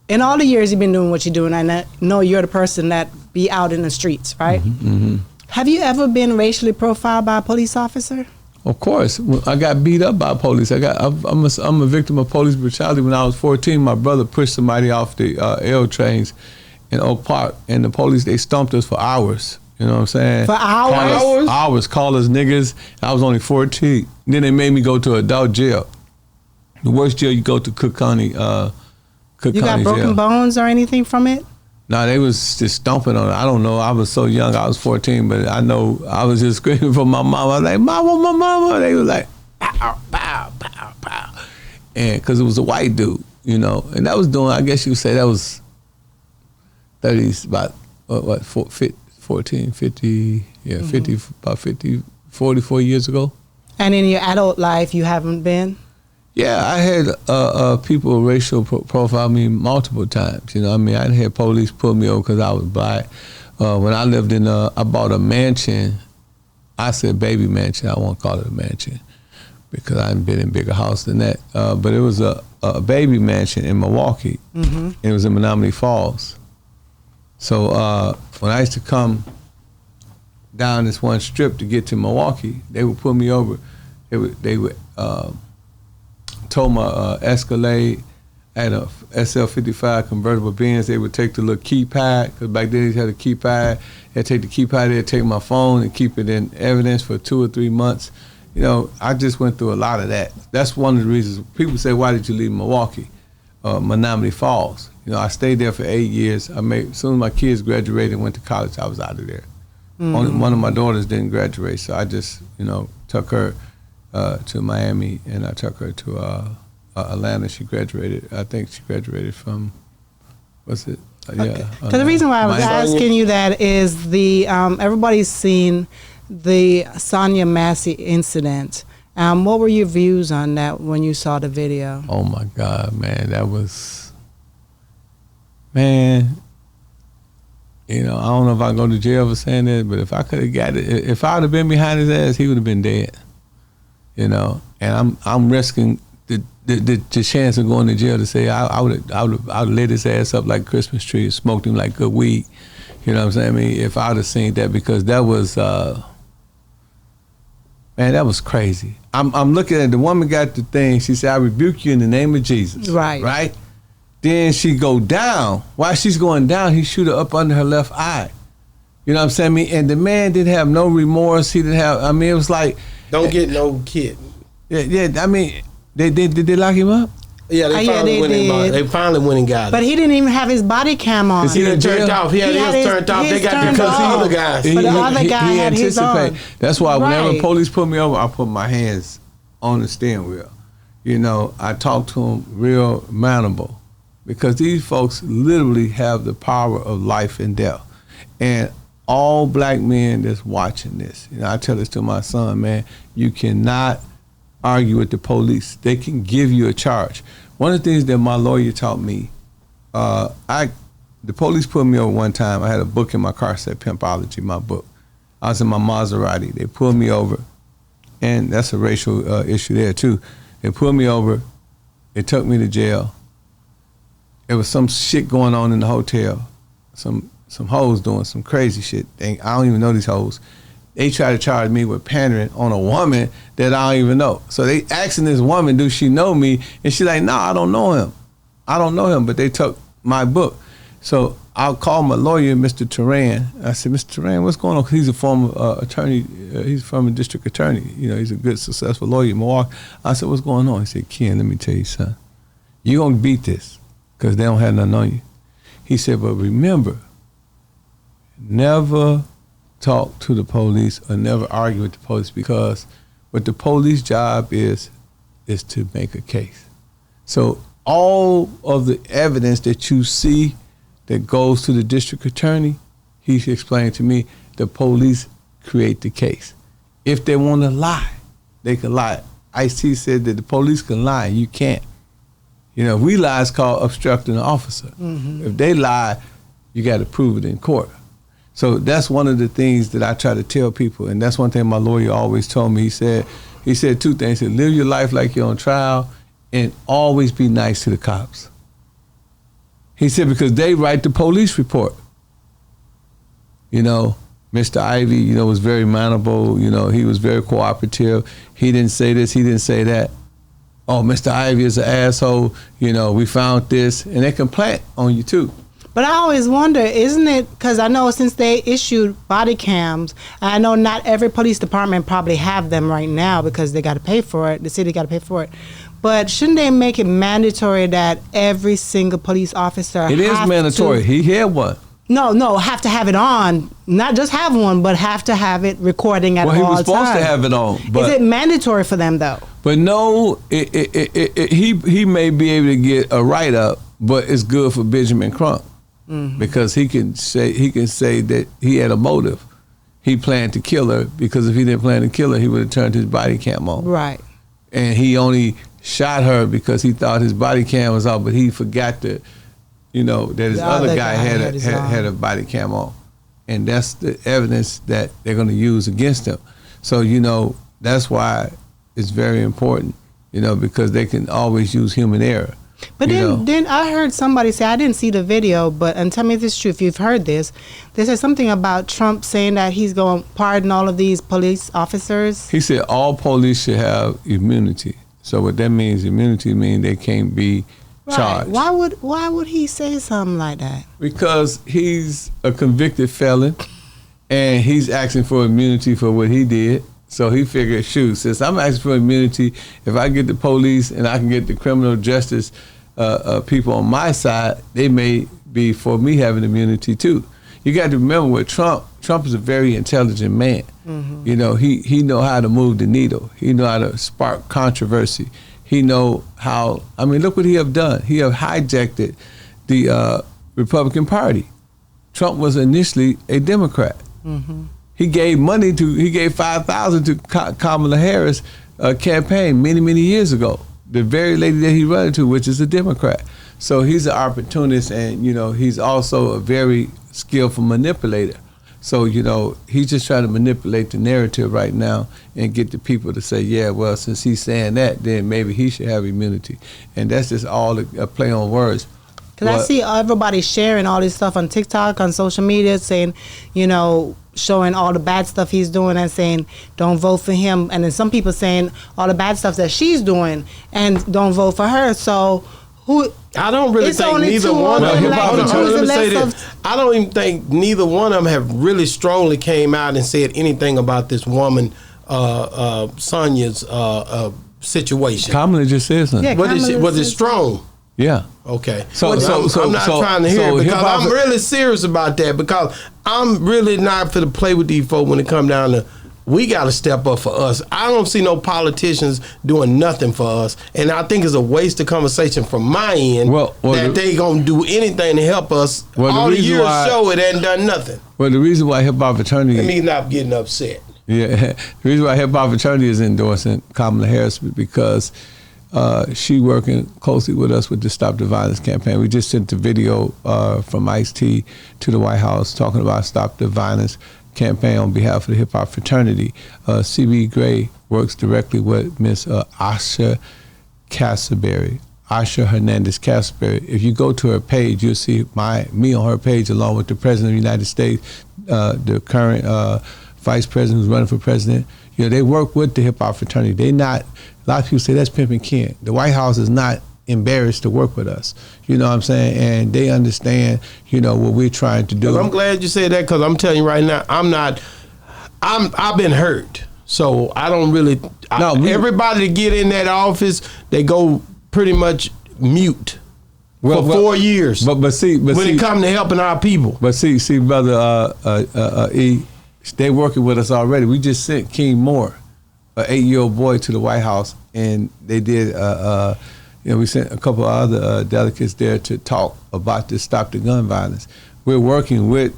In all the years you've been doing what you're doing, I know you're the person that be out in the streets, right? Mm-hmm. Have you ever been racially profiled by a police officer? Of course, I got beat up by police. I'm a victim of police brutality. When I was 14, my brother pushed somebody off the L trains in Oak Park, and the police, they stomped us for hours. You know what I'm saying? For hours? Hours. Call us niggas. I was only 14. Then they made me go to adult jail. The worst jail you go to, Cook County. You got broken bones or anything from it? No, they was just stomping on it. I don't know. I was so young. I was 14, but I know I was just screaming for my mom. I was like, "Mama, my mama." They was like, "Pow, pow, pow, pow," and because it was a white dude, you know, and that was doing. I guess you would say that was 30s, about what 14, 50, yeah, 50, about 50, 44 years ago. And in your adult life, you haven't been? Yeah, I had people racial profile me multiple times. You know what I mean? I had police pull me over because I was black. When I lived in, I bought a mansion. I said baby mansion. I won't call it a mansion because I hadn't been in a bigger house than that. But it was a baby mansion in Milwaukee. Mm-hmm. It was in Menominee Falls. So when I used to come down this one strip to get to Milwaukee, they would pull me over. They would tow my Escalade. I had a SL55 convertible Benz. They would take the little keypad, because back then they had a keypad. They'd take the keypad, they'd take my phone and keep it in evidence for 2 or 3 months. You know, I just went through a lot of that. That's one of the reasons. People say, why did you leave Milwaukee? Menominee Falls. You know, I stayed there for 8 years. As soon as my kids graduated and went to college, I was out of there. Mm-hmm. One of my daughters didn't graduate, so I just, you know, took her to Miami, and I took her to Atlanta. She graduated. I think she graduated from, what's it? Yeah. So the reason why I was asking you that is everybody's seen the Sonia Massey incident. What were your views on that when you saw the video? Oh my God, man, that was, man. You know, I don't know if I can go to jail for saying that, but if I could have got it, if I would have been behind his ass, he would have been dead. You know, and I'm risking the chance of going to jail to say I would lit his ass up like a Christmas tree, smoked him like good weed. You know what I'm saying? I mean, if I would have seen that, because that was man, that was crazy. I'm looking at the woman got the thing. She said, "I rebuke you in the name of Jesus." Right. Then she go down. While she's going down, he shoot her up under her left eye. You know what I'm saying? I mean, and the man didn't have no remorse. He didn't have. I mean, it was like, don't get no kid. Yeah. I mean, did they lock him up? Yeah, they finally went and got it. But he didn't even have his body cam on. He done turned off. He had his turned off. They got the other guys. But the other guy had his on. That's why whenever police put me over, I put my hands on the steering wheel. You know, I talk to them real manable because these folks literally have the power of life and death. And all black men that's watching this, you know, I tell this to my son, man, you cannot argue with the police. They can give you a charge. One of the things that my lawyer taught me, the police put me over one time. I had a book in my car said Pimpology, my book. I was in my Maserati. They pulled me over, and that's a racial issue there too. They pulled me over. They took me to jail. There was some shit going on in the hotel. Some hoes doing some crazy shit. I don't even know these hoes. They try to charge me with pandering on a woman that I don't even know. So they asking this woman, do she know me? And she's like, no, I don't know him. I don't know him, but they took my book. So I'll call my lawyer, Mr. Turan. I said, Mr. Turan, what's going on? 'Cause he's a former attorney. He's a former district attorney. You know, he's a good, successful lawyer in Milwaukee. I said, what's going on? He said, Ken, let me tell you something. You're going to beat this because they don't have nothing on you. He said, but remember, never talk to the police or never argue with the police because what the police job is to make a case. So all of the evidence that you see that goes to the district attorney, he explained to me, the police create the case. If they want to lie, they can lie. Ice-T said that the police can lie, you can't. You know, if we lie, it's called obstructing an officer. Mm-hmm. If they lie, you got to prove it in court. So that's one of the things that I try to tell people, and that's one thing my lawyer always told me. He said two things. He said, live your life like you're on trial and always be nice to the cops. He said, because they write the police report. You know, Mr. Ivy, you know, was very manable. You know, he was very cooperative. He didn't say this, he didn't say that. Oh, Mr. Ivy is an asshole. You know, we found this. And they can plant on you too. But I always wonder, isn't it, because I know since they issued body cams, I know not every police department probably have them right now because they got to pay for it, the city got to pay for it. But shouldn't they make it mandatory that every single police officer It is mandatory. He had one. No, have to have it on. Not just have one, but have to have it recording at all times. Well, he was supposed to have it on. But is it mandatory for them, though? But no, he may be able to get a write-up, but it's good for Benjamin Crump. Mm-hmm. Because he can say that he had a motive. He planned to kill her because if he didn't plan to kill her, he would have turned his body cam on. Right. And he only shot her because he thought his body cam was off, but he forgot that his other guy had a body cam on. And that's the evidence that they're going to use against him. So, that's why it's very important, because they can always use human error. But then I heard somebody say, I didn't see the video, and tell me if it's true, if you've heard this, they said something about Trump saying that he's going to pardon all of these police officers. He said all police should have immunity. So what that means, immunity means they can't be charged. Why would he say something like that? Because he's a convicted felon, and he's asking for immunity for what he did. So he figured, shoot, since I'm asking for immunity, if I get the police and I can get the criminal justice people on my side, they may be for me having immunity too. You got to remember with Trump is a very intelligent man. Mm-hmm. He know how to move the needle. He know how to spark controversy. He know how, look what he have done. He have hijacked the Republican Party. Trump was initially a Democrat. Mm-hmm. He gave $5,000 to Kamala Harris campaign many years ago. The very lady that he ran into, which is a Democrat. So he's an opportunist, and he's also a very skillful manipulator. So he's just trying to manipulate the narrative right now and get the people to say, yeah, well, since he's saying that, then maybe he should have immunity, and that's just all a play on words. Because I see everybody sharing all this stuff on TikTok, on social media, saying, showing all the bad stuff he's doing and saying, don't vote for him. And then some people saying all the bad stuff that she's doing and don't vote for her. So I don't really think neither one of them. Let me say this. I don't even think neither one of them have really strongly came out and said anything about this woman, Sonya's situation? Kamala just said something. Yeah. Was it strong? Yeah. Okay. So I'm not trying to hear it because I'm really serious about that, because I'm really not for to play with these folks when it come down to, we got to step up for us. I don't see no politicians doing nothing for us, and I think it's a waste of conversation from my end that they gonna do anything to help us. All the years show it ain't done nothing. Well, the reason why hip hop fraternity, let me not getting upset. Yeah, the reason why hip hop fraternity is endorsing Kamala Harris is because she working closely with us with the Stop the Violence campaign. We just sent the video from Ice-T to the White House talking about Stop the Violence campaign on behalf of the hip hop fraternity. CB Gray works directly with Miss Asha Hernandez Castleberry. If you go to her page, you'll see me on her page along with the President of the United States, the current Vice President who's running for president. You know, they work with the hip hop fraternity. They not, a lot of people say that's Pimpin' Ken. The White House is not embarrassed to work with us. You know what I'm saying? And they understand, you know, what we're trying to do. I'm glad you said that, because I'm telling you right now, I've been hurt. So I don't really, everybody to get in that office, they go pretty much mute for 4 years. But when it comes to helping our people. But see, brother E, they working with us already. We just sent King Moore, an 8-year-old boy, to the White House, and they did we sent a couple of other delegates there to talk about this Stop the Gun Violence. We're working with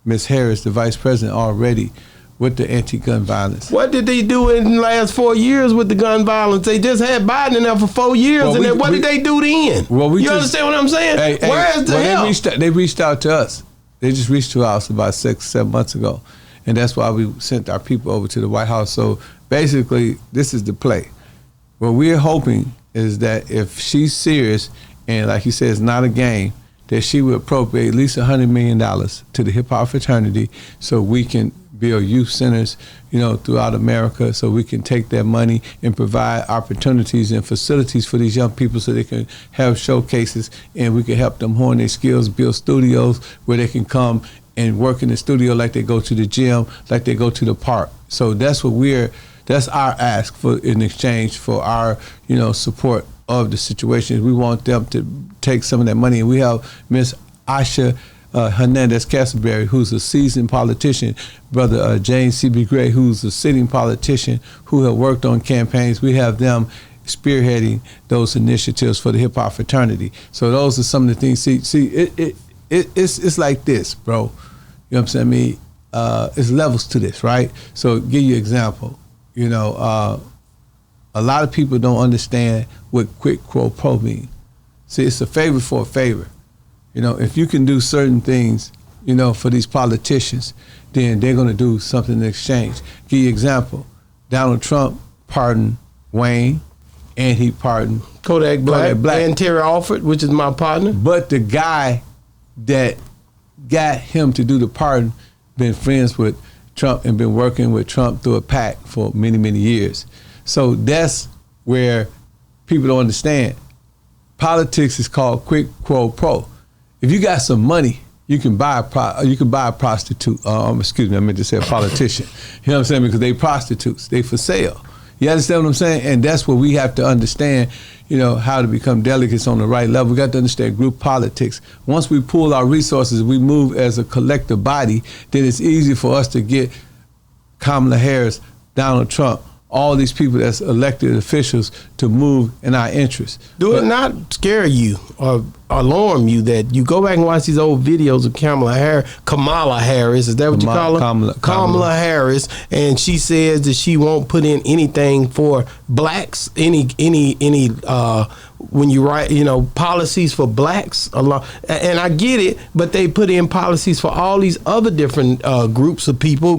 Ms. Harris, the Vice President, already with the anti-gun violence. What did they do in the last 4 years with the gun violence? They just had Biden in there for 4 years, what did they do then? You understand what I'm saying? Where's the help? They reached out to us. They just reached to us about 6-7 months ago, and that's why we sent our people over to the White House. So basically, this is the play. What we're hoping is that if she's serious, and like you said, it's not a game, that she would appropriate at least $100 million to the hip hop fraternity so we can build youth centers, you know, throughout America, so we can take that money and provide opportunities and facilities for these young people so they can have showcases, and we can help them hone their skills, build studios where they can come and work in the studio like they go to the gym, like they go to the park. So that's our ask for in exchange for our, you know, support of the situation. We want them to take some of that money, and we have Miss Asha Hernandez Castleberry, who's a seasoned politician, brother James C.B. Gray, who's a sitting politician who have worked on campaigns. We have them spearheading those initiatives for the hip hop fraternity. So those are some of the things. It's like this, bro. You know what I'm saying? I mean, it's levels to this, right? So give you an example. You know, a lot of people don't understand what quid pro quo means. See, it's a favor for a favor. You know, if you can do certain things, you know, for these politicians, then they're going to do something in exchange. Give you an example. Donald Trump pardoned Wayne, and he pardoned Kodak Black and Terry Alford, which is my partner. But the guy that got him to do the pardon been friends with Trump and been working with Trump through a PAC for many, many years. So that's where people don't understand. Politics is called quid pro quo. If you got some money, you can buy a prostitute. Excuse me, I meant to say a politician. You know what I'm saying? Because they prostitutes, they for sale. You understand what I'm saying? And that's what we have to understand, you know, how to become delegates on the right level. We got to understand group politics. Once we pool our resources, we move as a collective body, then it's easy for us to get Kamala Harris, Donald Trump, all these people that's elected officials to move in our interest. Do it not scare you or alarm you that you go back and watch these old videos of Kamala Harris, is that what you call her? Kamala Harris, and she says that she won't put in anything for blacks, any when you write, you know, policies for blacks, and I get it, but they put in policies for all these other different groups of people,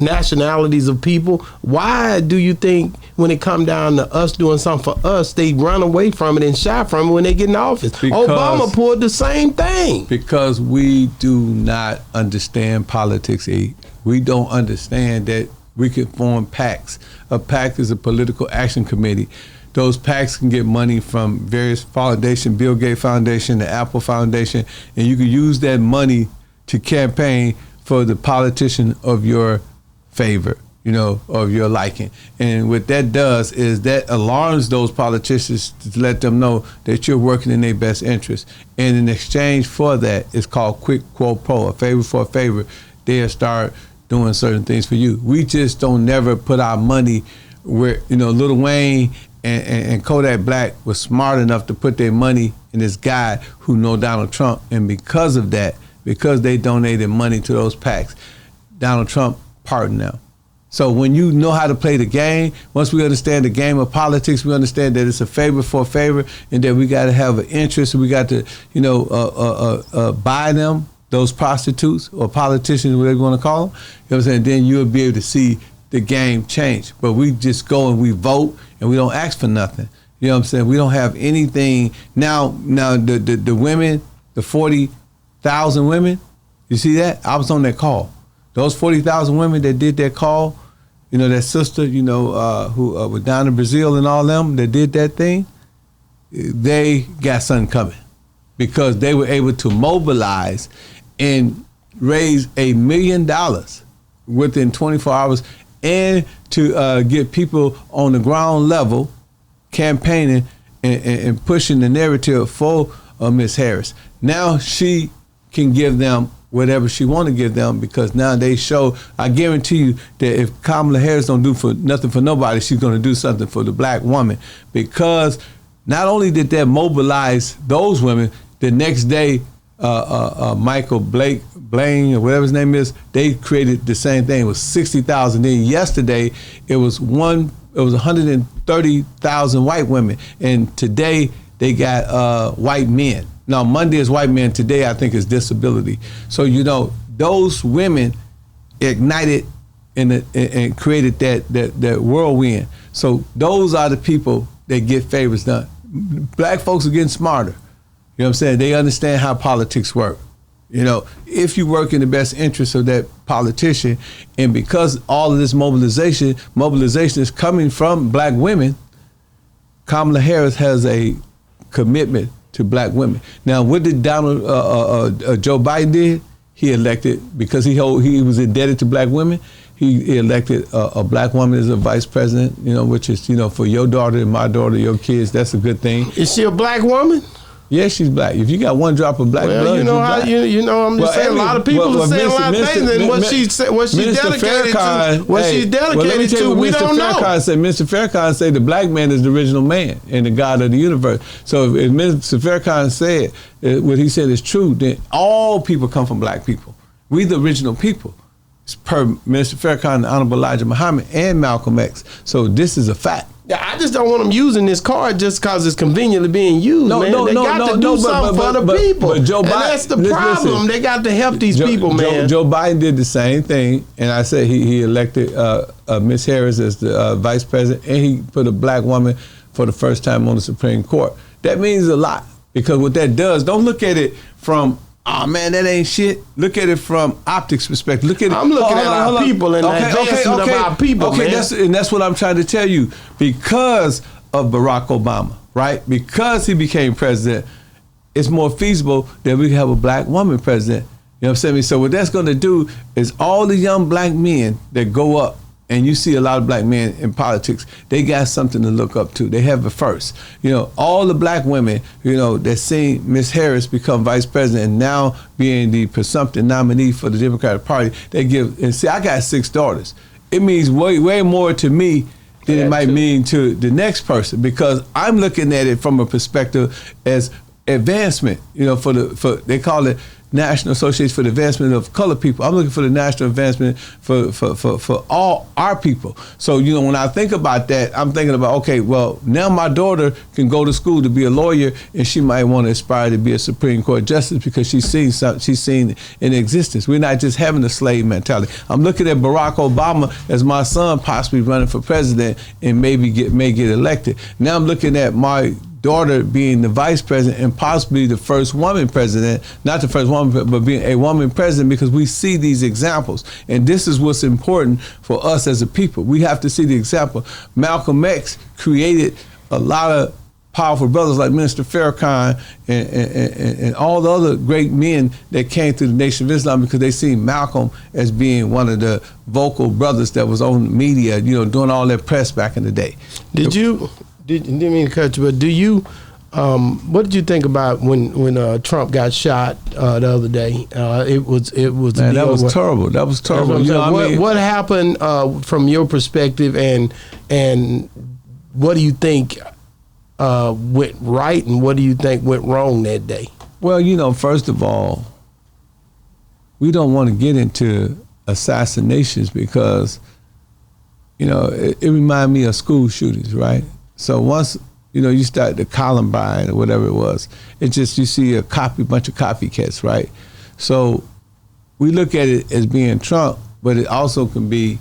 nationalities of people. Why do you think when it come down to us doing something for us, they run away from it and shy from it when they get in office? Obama pulled the same thing. Because we do not understand politics, E. We don't understand that we can form PACs. A PAC is a political action committee. Those PACs can get money from various foundations, Bill Gates Foundation, the Apple Foundation, and you can use that money to campaign for the politician of your favor. of your liking. And what that does is that alarms those politicians to let them know that you're working in their best interest. And in exchange for that, it's called quid pro quo, a favor for a favor. They'll start doing certain things for you. We just don't never put our money where, Lil Wayne and Kodak Black was smart enough to put their money in this guy who know Donald Trump. And because of that, because they donated money to those PACs, Donald Trump pardoned them. So when you know how to play the game, once we understand the game of politics, we understand that it's a favor for a favor, and that we got to have an interest. We got to, buy them, those prostitutes or politicians, whatever you want to call them. You know what I'm saying? Then you'll be able to see the game change. But we just go and we vote, and we don't ask for nothing. You know what I'm saying? We don't have anything. Now the women, the 40,000 women, you see that? I was on that call. Those 40,000 women that did that call, that sister, who was down in Brazil and all them that did that thing, they got something coming because they were able to mobilize and raise $1 million within 24 hours and to get people on the ground level campaigning and pushing the narrative for Miss Harris. Now she can give them whatever she want to give them because now they show, I guarantee you that if Kamala Harris don't do nothing for nobody, she's going to do something for the black woman, because not only did that mobilize those women, the next day Michael Blaine or whatever his name is, they created the same thing. It was 60,000. Then yesterday it was 130,000 white women, and today they got white men. Now, Monday is white men. Today, I think, is disability. So, those women ignited and created that whirlwind. So those are the people that get favors done. Black folks are getting smarter. You know what I'm saying? They understand how politics work. If you work in the best interest of that politician, and because all of this mobilization is coming from black women, Kamala Harris has a commitment to black women. Now, what did Joe Biden did? He elected, because he was indebted to black women, he elected a black woman as a vice president, which is, for your daughter and my daughter, your kids, that's a good thing. Is she a black woman? Yeah, she's black. If you got one drop of black blood, I'm just saying, a lot of people are saying a lot of things, and what she's dedicated to, we don't know. Mr. Farrakhan said the black man is the original man and the God of the universe. So if Mr. Farrakhan said what he said is true, then all people come from black people. We the original people, per Mr. Farrakhan, the Honorable Elijah Muhammad, and Malcolm X. So this is a fact. Yeah, I just don't want them using this card just because it's conveniently being used, man. They got to do something for the people. But Joe Biden, and that's the problem. Listen, they got to help these people, man. Joe Biden did the same thing, and I said he elected Miss Harris as the vice president, and he put a black woman for the first time on the Supreme Court. That means a lot, because what that does, don't look at it from, oh man, that ain't shit. Look at it from optics perspective. Look at it. I'm looking at our people and the advancement of our people, man. That's what I'm trying to tell you. Because of Barack Obama, right? Because he became president, it's more feasible that we have a black woman president. You know what I'm saying? So what that's going to do is all the young black men that go up, and you see a lot of black men in politics, they got something to look up to. They have it first. All the black women, that seen Miss Harris become vice president and now being the presumptive nominee for the Democratic Party, they give, and see, I got 6 daughters. It means way more to me than it might mean to the next person, because I'm looking at it from a perspective as advancement, for they call it National Association for the Advancement of Colored People. I'm looking for the national advancement for all our people. So, when I think about that, I'm thinking about, okay, well, now my daughter can go to school to be a lawyer, and she might want to aspire to be a Supreme Court justice because she's seen in existence. We're not just having a slave mentality. I'm looking at Barack Obama as my son possibly running for president and may get elected. Now I'm looking at my daughter being the vice president and possibly the first woman president, not the first woman, but being a woman president, because we see these examples. And this is what's important for us as a people. We have to see the example. Malcolm X created a lot of powerful brothers like Minister Farrakhan and all the other great men that came through the Nation of Islam, because they seen Malcolm as being one of the vocal brothers that was on media, you know, doing all that press back in the day. Didn't mean to cut you, but what did you think about when Trump got shot the other day? It was Man, that was terrible. That was terrible. You know what I mean? What happened from your perspective, and what do you think went right, and what do you think went wrong that day? Well, you know, first of all, we don't want to get into assassinations because, you know, it reminds me of school shootings, right? So once, you know, you start the Columbine or whatever it was, it just, you see a bunch of copycats, right? So we look at it as being Trump, but it also can be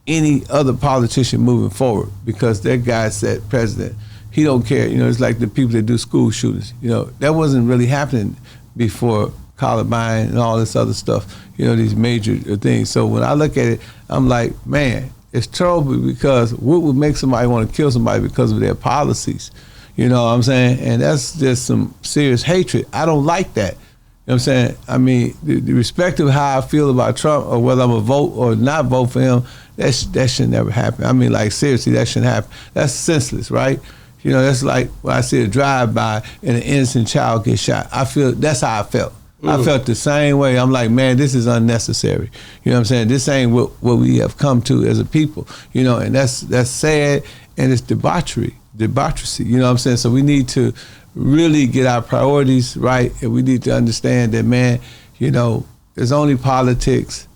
any other politician moving forward, because that guy said president. He don't care. You know, it's like the people that do school shootings. You know, that wasn't really happening before Columbine and all this other stuff, you know, these major things. So when I look at it, I'm like, man, it's terrible, because what would make somebody want to kill somebody because of their policies? You know what I'm saying? And that's just some serious hatred. I don't like that. You know what I'm saying? I mean, the respect of how I feel about Trump, or whether I'm a vote or not vote for him, that should never happen. I mean, like, seriously, that shouldn't happen. That's senseless, right? You know, that's like when I see a drive-by and an innocent child get shot. That's how I felt. I felt the same way. I'm like, man, this is unnecessary. You know what I'm saying? This ain't what we have come to as a people. You know, and that's sad, and it's debauchery. You know what I'm saying? So we need to really get our priorities right, and we need to understand that, man, you know, there's only politics,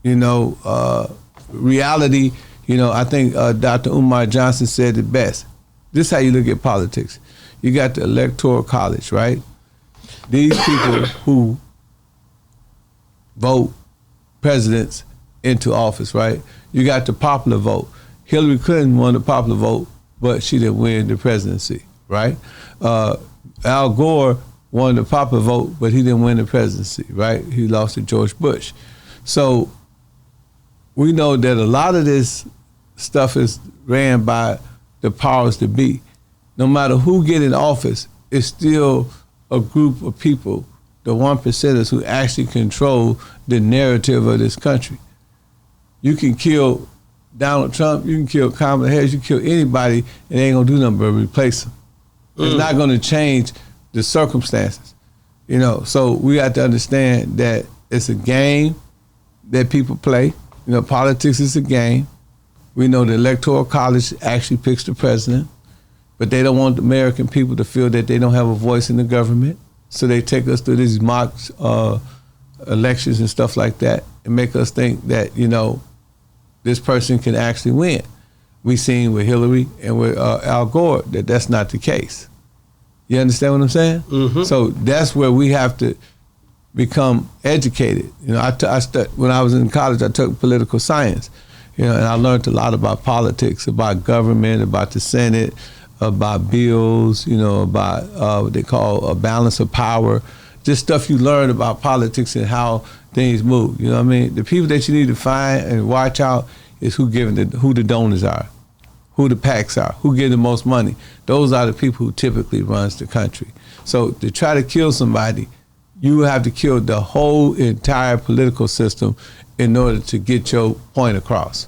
you know, reality. You know, I think Dr. Umar Johnson said it best. This is how you look at politics. You got the Electoral College, right? These people who vote presidents into office, right? You got the popular vote. Hillary Clinton won the popular vote, but she didn't win the presidency, right? Al Gore won the popular vote, but he didn't win the presidency, right? He lost to George Bush. So we know that a lot of this stuff is ran by the powers that be. No matter who get in office, it's still a group of people, the 1%ers, who actually control the narrative of this country. You can kill Donald Trump, you can kill Kamala Harris, you can kill anybody, and they ain't gonna do nothing but replace them. It's not gonna change the circumstances, you know. So we have to understand that it's a game that people play. You know, politics is a game. We know the Electoral College actually picks the president, but they don't want the American people to feel that they don't have a voice in the government. So they take us through these mock elections and stuff like that and make us think that, you know, this person can actually win. We seen with Hillary and with Al Gore that that's not the case. You understand what I'm saying? Mm-hmm. So that's where we have to become educated. You know, when I was in college, I took political science. You know, and I learned a lot about politics, about government, about the Senate, about bills, you know, about what they call a balance of power, just stuff you learn about politics and how things move. You know what I mean? The people that you need to find and watch out is who the donors are, who the PACs are, who give the most money. Those are the people who typically runs the country. So to try to kill somebody, you have to kill the whole entire political system in order to get your point across.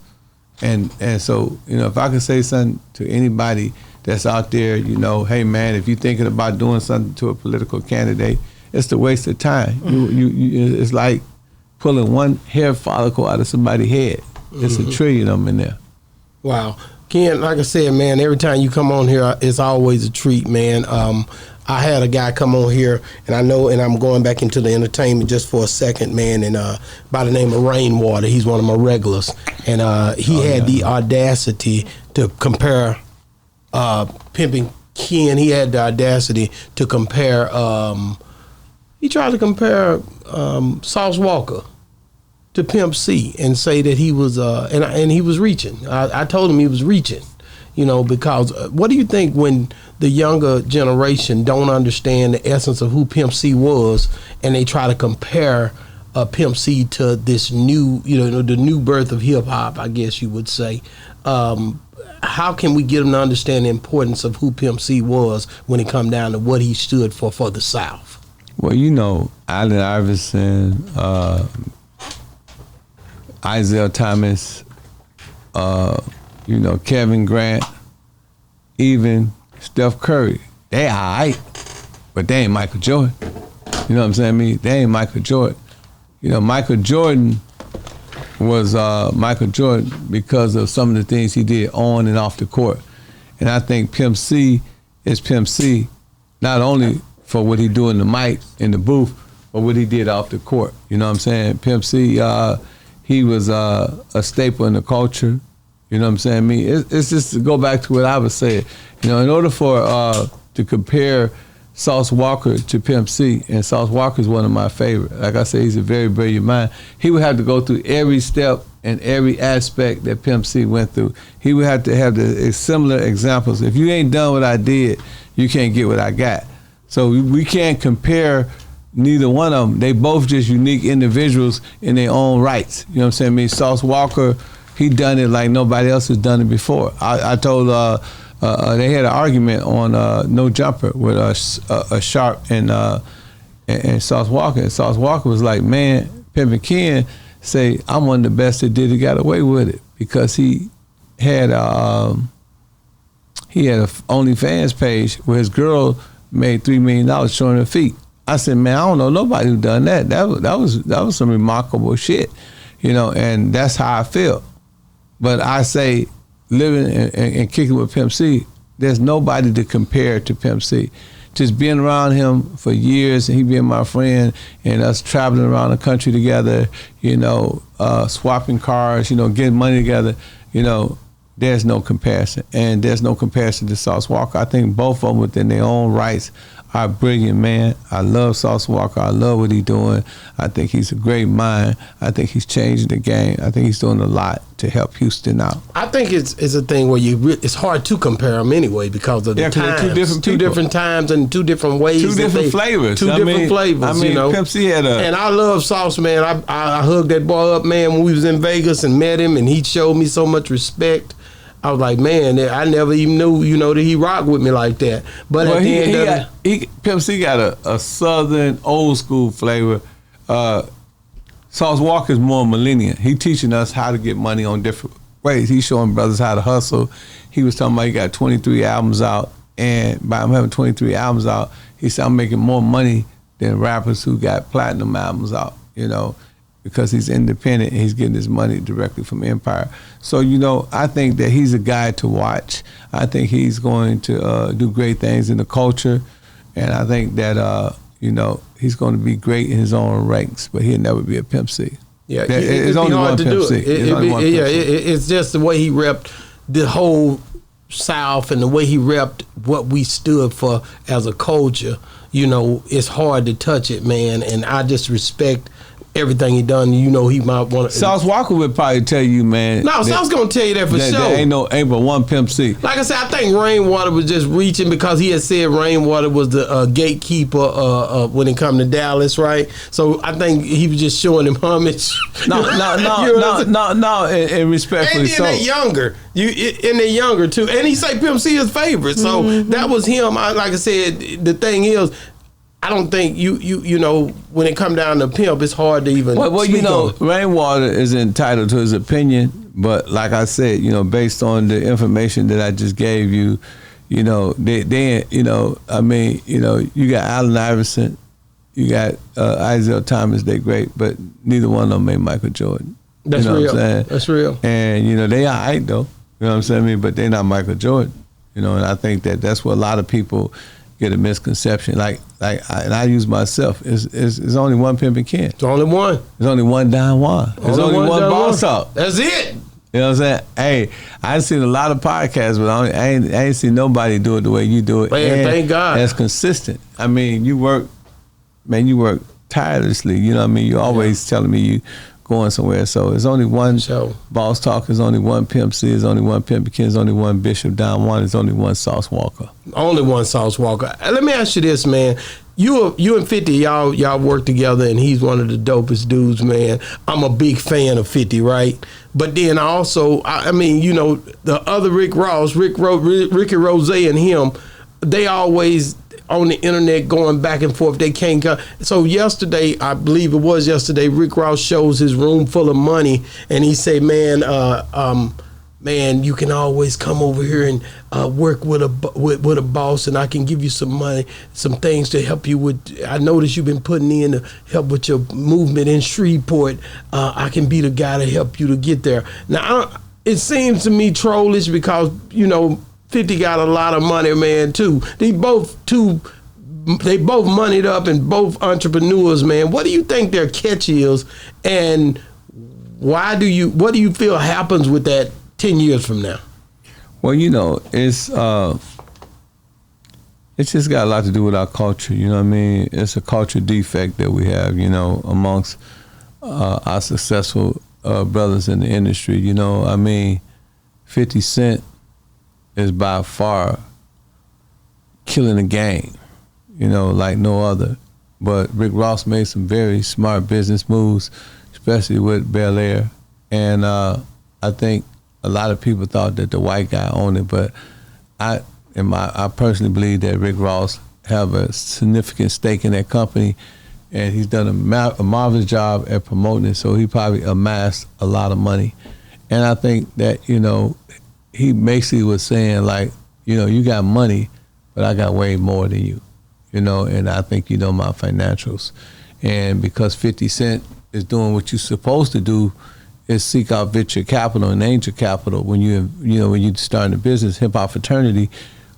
And so, you know, if I could say something to anybody that's out there, you know, hey man, if you're thinking about doing something to a political candidate, it's a waste of time. It's like pulling one hair follicle out of somebody's head. It's a trillion of them in there. Wow. Ken, like I said, man, every time you come on here, it's always a treat, man. I had a guy come on here, and I'm going back into the entertainment just for a second, man, and by the name of Rainwater. He's one of my regulars, and he had the audacity to compare Pimpin Ken. He had the audacity to compare. He tried to compare Sauce Walker to Pimp C and say that he was and he was reaching. I told him he was reaching, you know, because what do you think when the younger generation don't understand the essence of who Pimp C was and they try to compare Pimp C to this new, the new birth of hip hop, I guess you would say. How can we get them to understand the importance of who Pimp C was when it come down to what he stood for the South? Well, Allen Iverson, Isaiah Thomas, Kevin Grant, even Steph Curry. They all right, but they ain't Michael Jordan. You know what I'm saying? They ain't Michael Jordan. Michael Jordan was Michael Jordan because of some of the things he did on and off the court. And I think Pimp C is Pimp C, not only for what he do in the mic, in the booth, but what he did off the court. You know what I'm saying? Pimp C, he was a staple in the culture. You know what I'm saying? It's just to go back to what I was saying. In order for to compare Sauce Walker to Pimp C, and Sauce Walker is one of my favorite. Like I said, he's a very brilliant mind. He would have to go through every step and every aspect that Pimp C went through. He would have to have the similar examples. If you ain't done what I did, you can't get what I got. So we can't compare neither one of them. They both just unique individuals in their own rights. You know what I'm saying? Sauce Walker, he done it like nobody else has done it before. I told they had an argument on No Jumper with a Sharp and Sauce Walker. And Sauce Walker was like, man, Pimpin' Ken say, I'm one of the best that did it, got away with it, because he had a OnlyFans page where his girl made $3 million showing her feet. I said, man, I don't know nobody who done that. That was some remarkable shit, and that's how I feel. But I say, living and kicking with Pimp C, there's nobody to compare to Pimp C. Just being around him for years, and he being my friend, and us traveling around the country together, swapping cars, getting money together, there's no comparison. And there's no comparison to Sauce Walker. I think both of them within their own rights are brilliant, man. I love Sauce Walker. I love what he's doing. I think he's a great mind. I think he's changing the game. I think he's doing a lot to help Houston out. I think it's a thing where it's hard to compare them anyway because of the times. Two different times and two different ways. Two different flavors. Pimp C had And I love Sauce, man. I hugged that boy up, man, when we was in Vegas and met him, and he showed me so much respect. I was like, man, I never even knew, that he rocked with me like that. But at the end Pimp C got a southern old school flavor. Sauce Walker's more millennial. He teaching us how to get money on different ways. He's showing brothers how to hustle. He was talking about he got 23 albums out, and by him having 23 albums out, he said, I'm making more money than rappers who got platinum albums out, because he's independent and he's getting his money directly from Empire. So, I think that he's a guy to watch. I think he's going to do great things in the culture, and I think that, he's going to be great in his own ranks, but he'll never be a Pimp C. Yeah, it's only one Pimp C. It's just the way he repped the whole South and the way he repped what we stood for as a culture. It's hard to touch it, man, and I just respect everything he done. He might want to. Sauce Walker would probably tell you, man. No, Sauce gonna tell you that for sure. There ain't but one Pimp C. Like I said, I think Rainwater was just reaching because he had said Rainwater was the gatekeeper when it come to Dallas, right? So I think he was just showing him homage. No, and respectfully and so. And they're younger too. And he say Pimp C his favorite. So that was him. Like I said, the thing is, I don't think you know when it come down to Pimp, it's hard to even. Well, Rainwater is entitled to his opinion, but like I said, based on the information that I just gave you, you got Allen Iverson, you got Isaiah Thomas, they great, but neither one of them made Michael Jordan. That's real. What I'm saying? That's real. And they all right though. You know what I'm saying? But they're not Michael Jordan. And I think that's what a lot of people get a misconception. Like I use myself. It's only one Pimpin' Ken. It's only one. There's only one Don Juan. There's only one Boss Talk. That's it. You know what I'm saying? Hey, I've seen a lot of podcasts, but I ain't seen nobody do it the way you do it. Man, thank God. That's consistent. I mean, you work tirelessly. You know what I mean? You're always telling me you going somewhere. So there's only one Boss Talk. There's only one Pimp C. There's only one Pimpin' Ken. There's only one Bishop Don Juan. There's only one Sauce Walker. Only one Sauce Walker. Let me ask you this, man. you and 50, y'all work together, and he's one of the dopest dudes, man. I'm a big fan of 50, right? But then also, I mean, you know, the other Rick Ross, Ricky Rose, and him, they always on the internet going back and forth. They can't come. So yesterday, I believe it was yesterday, Rick Ross shows his room full of money, and he say, man, you can always come over here and work with a boss, and I can give you some money, some things to help you with. I noticed you've been putting in to help with your movement in Shreveport. I can be the guy to help you to get there. Now, it seems to me trollish because, you know, 50 got a lot of money, man, too. They both moneyed up and both entrepreneurs, man. What do you think their catch is, and what do you feel happens with that 10 years from now? Well, you know, it's just got a lot to do with our culture. You know what I mean? It's a culture defect that we have, you know, amongst our successful brothers in the industry. You know, I mean, 50 Cent is by far killing the game, you know, like no other. But Rick Ross made some very smart business moves, especially with Bel Air. And I think a lot of people thought that the white guy owned it, but I personally believe that Rick Ross have a significant stake in that company, and he's done a marvelous job at promoting it, so he probably amassed a lot of money. And I think that, you know, he basically was saying, like, you know, you got money, but I got way more than you, you know, and I think you know my financials. And because 50 Cent is doing what you're supposed to do, is seek out venture capital and angel capital. When when you start a business, hip hop fraternity,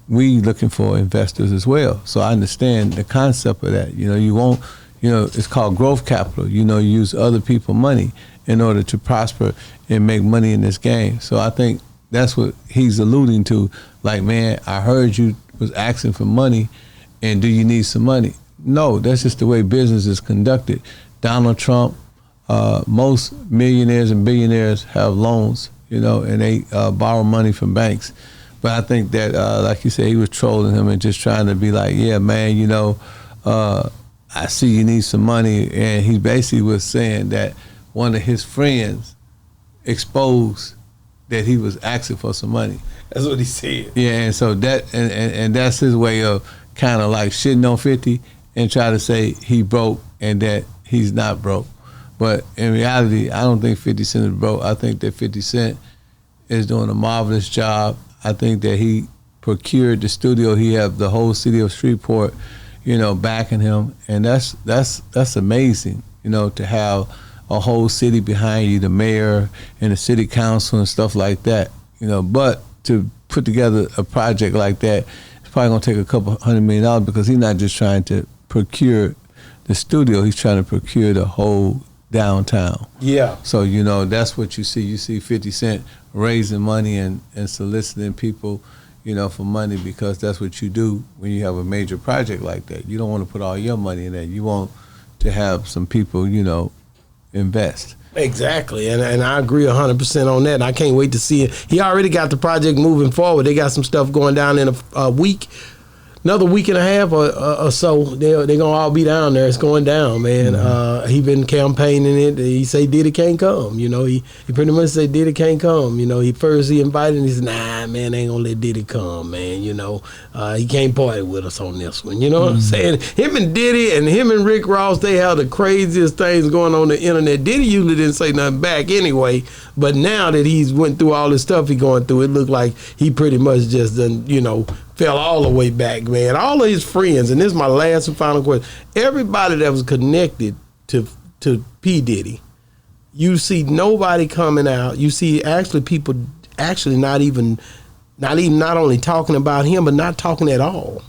we looking for investors as well. So I understand the concept of that. You know, you won't, you know, it's called growth capital. You know, you use other people's money in order to prosper and make money in this game. So I think that's what he's alluding to. Like, man, I heard you was asking for money, and do you need some money? No, that's just the way business is conducted. Donald Trump, most millionaires and billionaires have loans, you know, and they borrow money from banks. But I think that, like you said, he was trolling him and just trying to be like, yeah, man, you know, I see you need some money. And he basically was saying that one of his friends exposed that he was asking for some money. That's what he said. Yeah, and so that, and that's his way of kind of like shitting on 50 and try to say he broke and that he's not broke. But in reality, I don't think 50 Cent is broke. I think that 50 Cent is doing a marvelous job. I think that he procured the studio. He have the whole city of Shreveport, you know, backing him. And that's amazing, you know, to have a whole city behind you, the mayor and the city council and stuff like that, you know. But to put together a project like that, it's probably gonna take a couple $100 million because he's not just trying to procure the studio, he's trying to procure the whole downtown. Yeah. So, you know, that's what you see. You see 50 Cent raising money and soliciting people, you know, for money, because that's what you do when you have a major project like that. You don't want to put all your money in that. You want to have some people, you know, invest. Exactly, and I agree 100% on that. And I can't wait to see it. He already got the project moving forward. They got some stuff going down in a week. Another week and a half or so, they're gonna all be down there. It's going down, man. Mm-hmm. He been campaigning it. He say Diddy can't come. You know, he pretty much say Diddy can't come. You know, he invited and he said, nah, man, ain't gonna let Diddy come, man. You know, he can't party with us on this one. You know what I'm saying? Him and Diddy and him and Rick Ross, they have the craziest things going on the internet. Diddy usually didn't say nothing back anyway, but now that he's went through all this stuff he going through, it looked like he pretty much just done, you know, fell all the way back, man. All of his friends, and this is my last and final question, everybody that was connected to P. Diddy, you see nobody coming out. You see actually people actually not only talking about him, but not talking at all.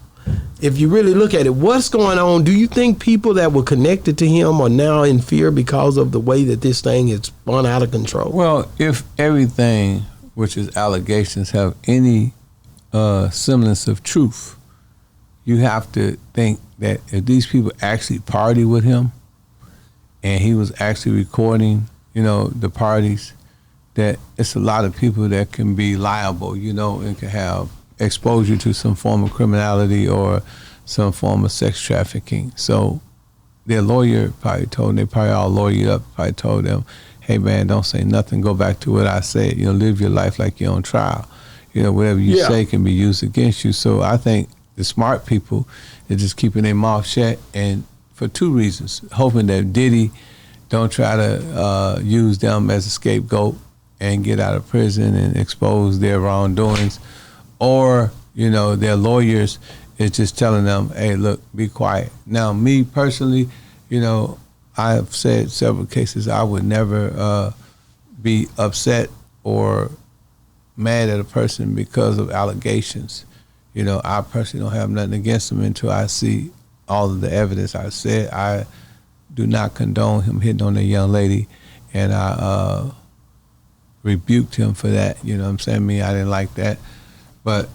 If you really look at it, what's going on? Do you think people that were connected to him are now in fear because of the way that this thing has spun out of control? Well, if everything, which is allegations, have any semblance of truth, you have to think that if these people actually party with him and he was actually recording, you know, the parties, that it's a lot of people that can be liable, you know, and can have exposure to some form of criminality or some form of sex trafficking. So their lawyer probably told them, they probably all lawyered up, probably told them, hey man, don't say nothing, go back to what I said, live your life like you're on trial. Whatever you say can be used against you. So I think the smart people are just keeping their mouth shut, and for two reasons, hoping that Diddy don't try to use them as a scapegoat and get out of prison and expose their wrongdoings, or their lawyers is just telling them, hey, look, be quiet. Now, me personally, I have said several cases I would never be upset or mad at a person because of allegations. I personally don't have nothing against him until I see all of the evidence. I said I do not condone him hitting on a young lady, and I rebuked him for that. You know what I'm saying? I didn't like that. But,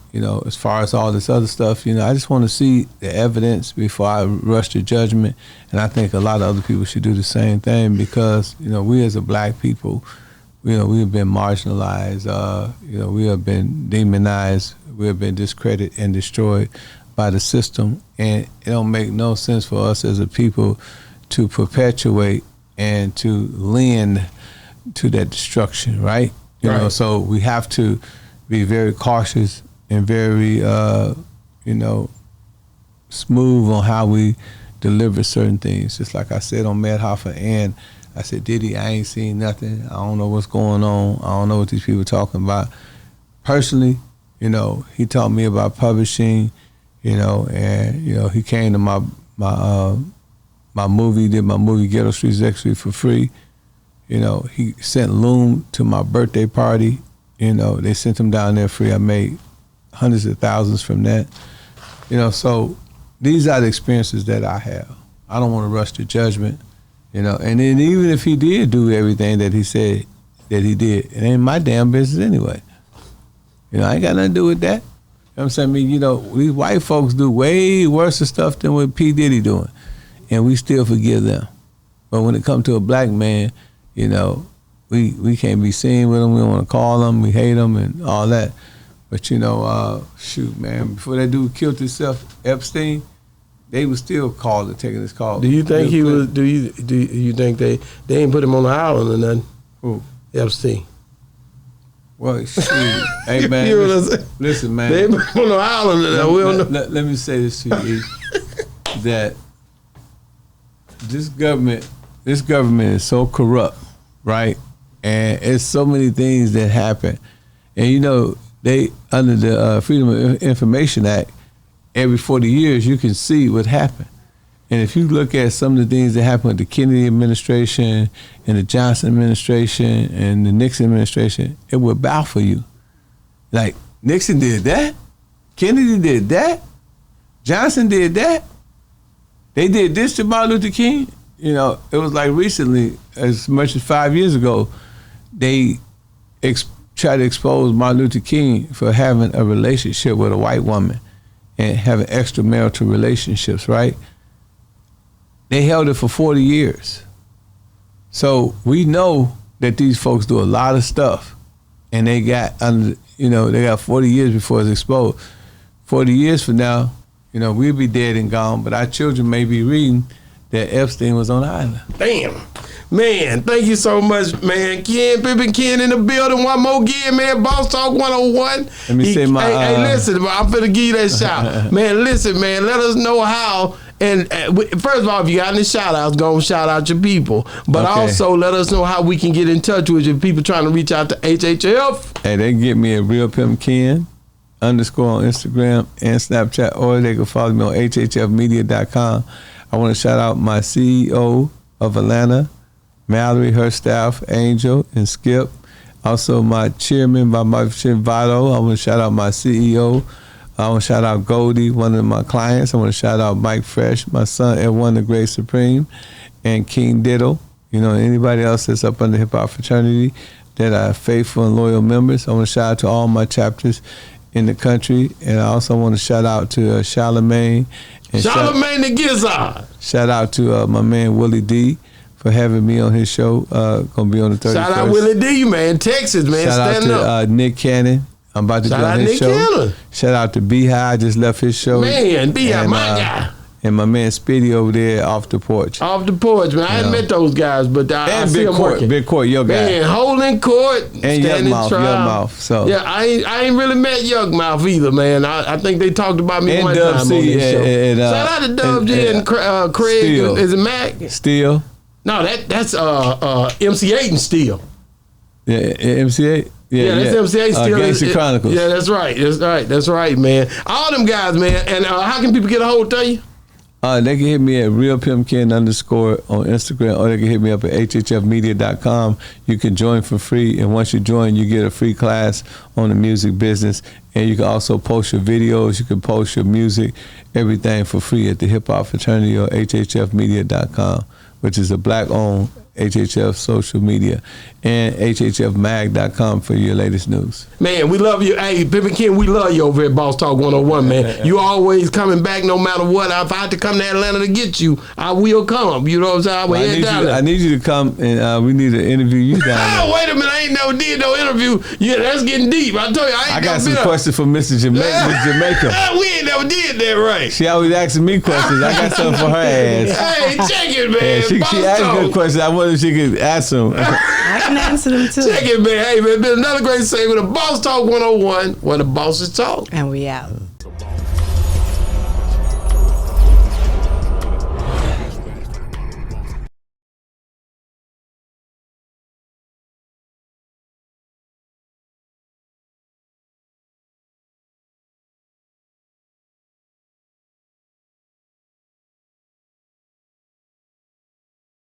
as far as all this other stuff, I just want to see the evidence before I rush to judgment. And I think a lot of other people should do the same thing because, we as a black people, we have been marginalized. We have been demonized. We have been discredited and destroyed by the system. And it don't make no sense for us as a people to perpetuate and to lend to that destruction, right? So we have to be very cautious and very, smooth on how we deliver certain things. Just like I said on Matt Hoffa, and I said, Diddy, I ain't seen nothing. I don't know what's going on. I don't know what these people are talking about. Personally, he taught me about publishing, and, he came to my movie, did my movie Ghetto Streets Extra for free. He sent Loom to my birthday party. They sent him down there free. I made hundreds of thousands from that. So these are the experiences that I have. I don't want to rush to judgment, and then even if he did do everything that he said that he did, it ain't my damn business anyway. I ain't got nothing to do with that. You know what I'm saying? These white folks do way worse stuff than what P. Diddy doing, and we still forgive them. But when it comes to a black man, we can't be seen with him. We don't want to call him. We hate him and all that. But shoot, man, before that dude killed himself, Epstein, they was still called and taking his call. Do you think he was? Do you think they ain't put him on the island or nothing? Who? Epstein. Well, shoot. Hey man, You know what I'm saying? listen, man. They ain't put him on the island or nothing. Let me say this to you, that this government is so corrupt, right? And it's so many things that happen. And they, under the Freedom of Information Act, every 40 years you can see what happened. And if you look at some of the things that happened with the Kennedy administration and the Johnson administration and the Nixon administration, it would baffle you. Like, Nixon did that? Kennedy did that? Johnson did that? They did this to Martin Luther King? It was like recently, as much as 5 years ago, they tried to expose Martin Luther King for having a relationship with a white woman and having extramarital relationships, right? They held it for 40 years. So we know that these folks do a lot of stuff, and they got they got 40 years before it's exposed. 40 years from now, we'll be dead and gone, but our children may be reading that Epstein was on the island. Damn. Man, thank you so much, man. Pimpin Ken in the building. One more again, man. Boss Talk 101. Let me say my... Hey, listen, I'm finna give you that shout. Man, listen, man. Let us know how. And first of all, if you got any shout-outs, go and shout out your people. But Okay. also, let us know how we can get in touch with you. People trying to reach out to HHF. Hey, they can get me at Real Pimp Ken _ on Instagram and Snapchat, or they can follow me on hhfmedia.com. I want to shout out my CEO of Atlanta, Mallory, her staff, Angel, and Skip. Also, my chairman, my Vado. I want to shout out my CEO. I want to shout out Goldie, one of my clients. I want to shout out Mike Fresh, my son, Ed1 the Great Supreme, and King Diddle. Anybody else that's up under Hip Hop Fraternity that are faithful and loyal members. I want to shout out to all my chapters in the country. And I also want to shout out to Charlemagne. And Charlemagne the Gizzard. Shout out to my man Willie D for having me on his show. Gonna be on the 31st. Shout out Willie D, man. Texas, man. Shout out to Nick Cannon. I'm about to Shout join out his Nick show. Cannon. Shout out to Beehive. I just left his show. Man, Beehive, And, my guy. And my man Speedy over there off the porch. Off the porch, man. I hadn't met those guys, but I And see Big them Court, working. Big Court, your guy. Man, holding court, And standing Yugmouth, trial. Yugmouth. So Yeah, I ain't really met Yugmouth either, man. I think they talked about me And one Dub time C on this show. and, Shout out to Dub G and Craig. Steele. Is it Mac? Steel. No, that's MC8 and Steel. Yeah, MC8. Yeah, that's MC8 Steel. Gangsta Chronicles. Yeah, that's right. That's right, man. All them guys, man. And how can people get a hold of you? They can hit me at realpimpkin_ on Instagram, or they can hit me up at hhfmedia.com. You can join for free, and once you join, you get a free class on the music business, and you can also post your videos, you can post your music, everything for free at the Hip Hop Fraternity or hhfmedia.com, which is a black-owned HHF social media, and hhfmag.com for your latest news. Man, we love you. Hey, Pimpin' Ken, we love you over at Boss Talk 101, man. You always coming back no matter what. If I have to come to Atlanta to get you, I will come. You know what I'm saying? Well, I need you to come, and we need to interview you down there. Wait a minute, I ain't never did no interview. Yeah, that's getting deep. I told you, I got some questions for Mrs. Jamaica. We ain't never did that right. She always asking me questions. I got something for her ass. Hey, check it, man. Yeah, she asked Talk. good questions. I wonder if she could ask them. I can answer them too. Check it, man. Hey, man, been another great segment of Boss Talk 101, where the bosses talk. And we out.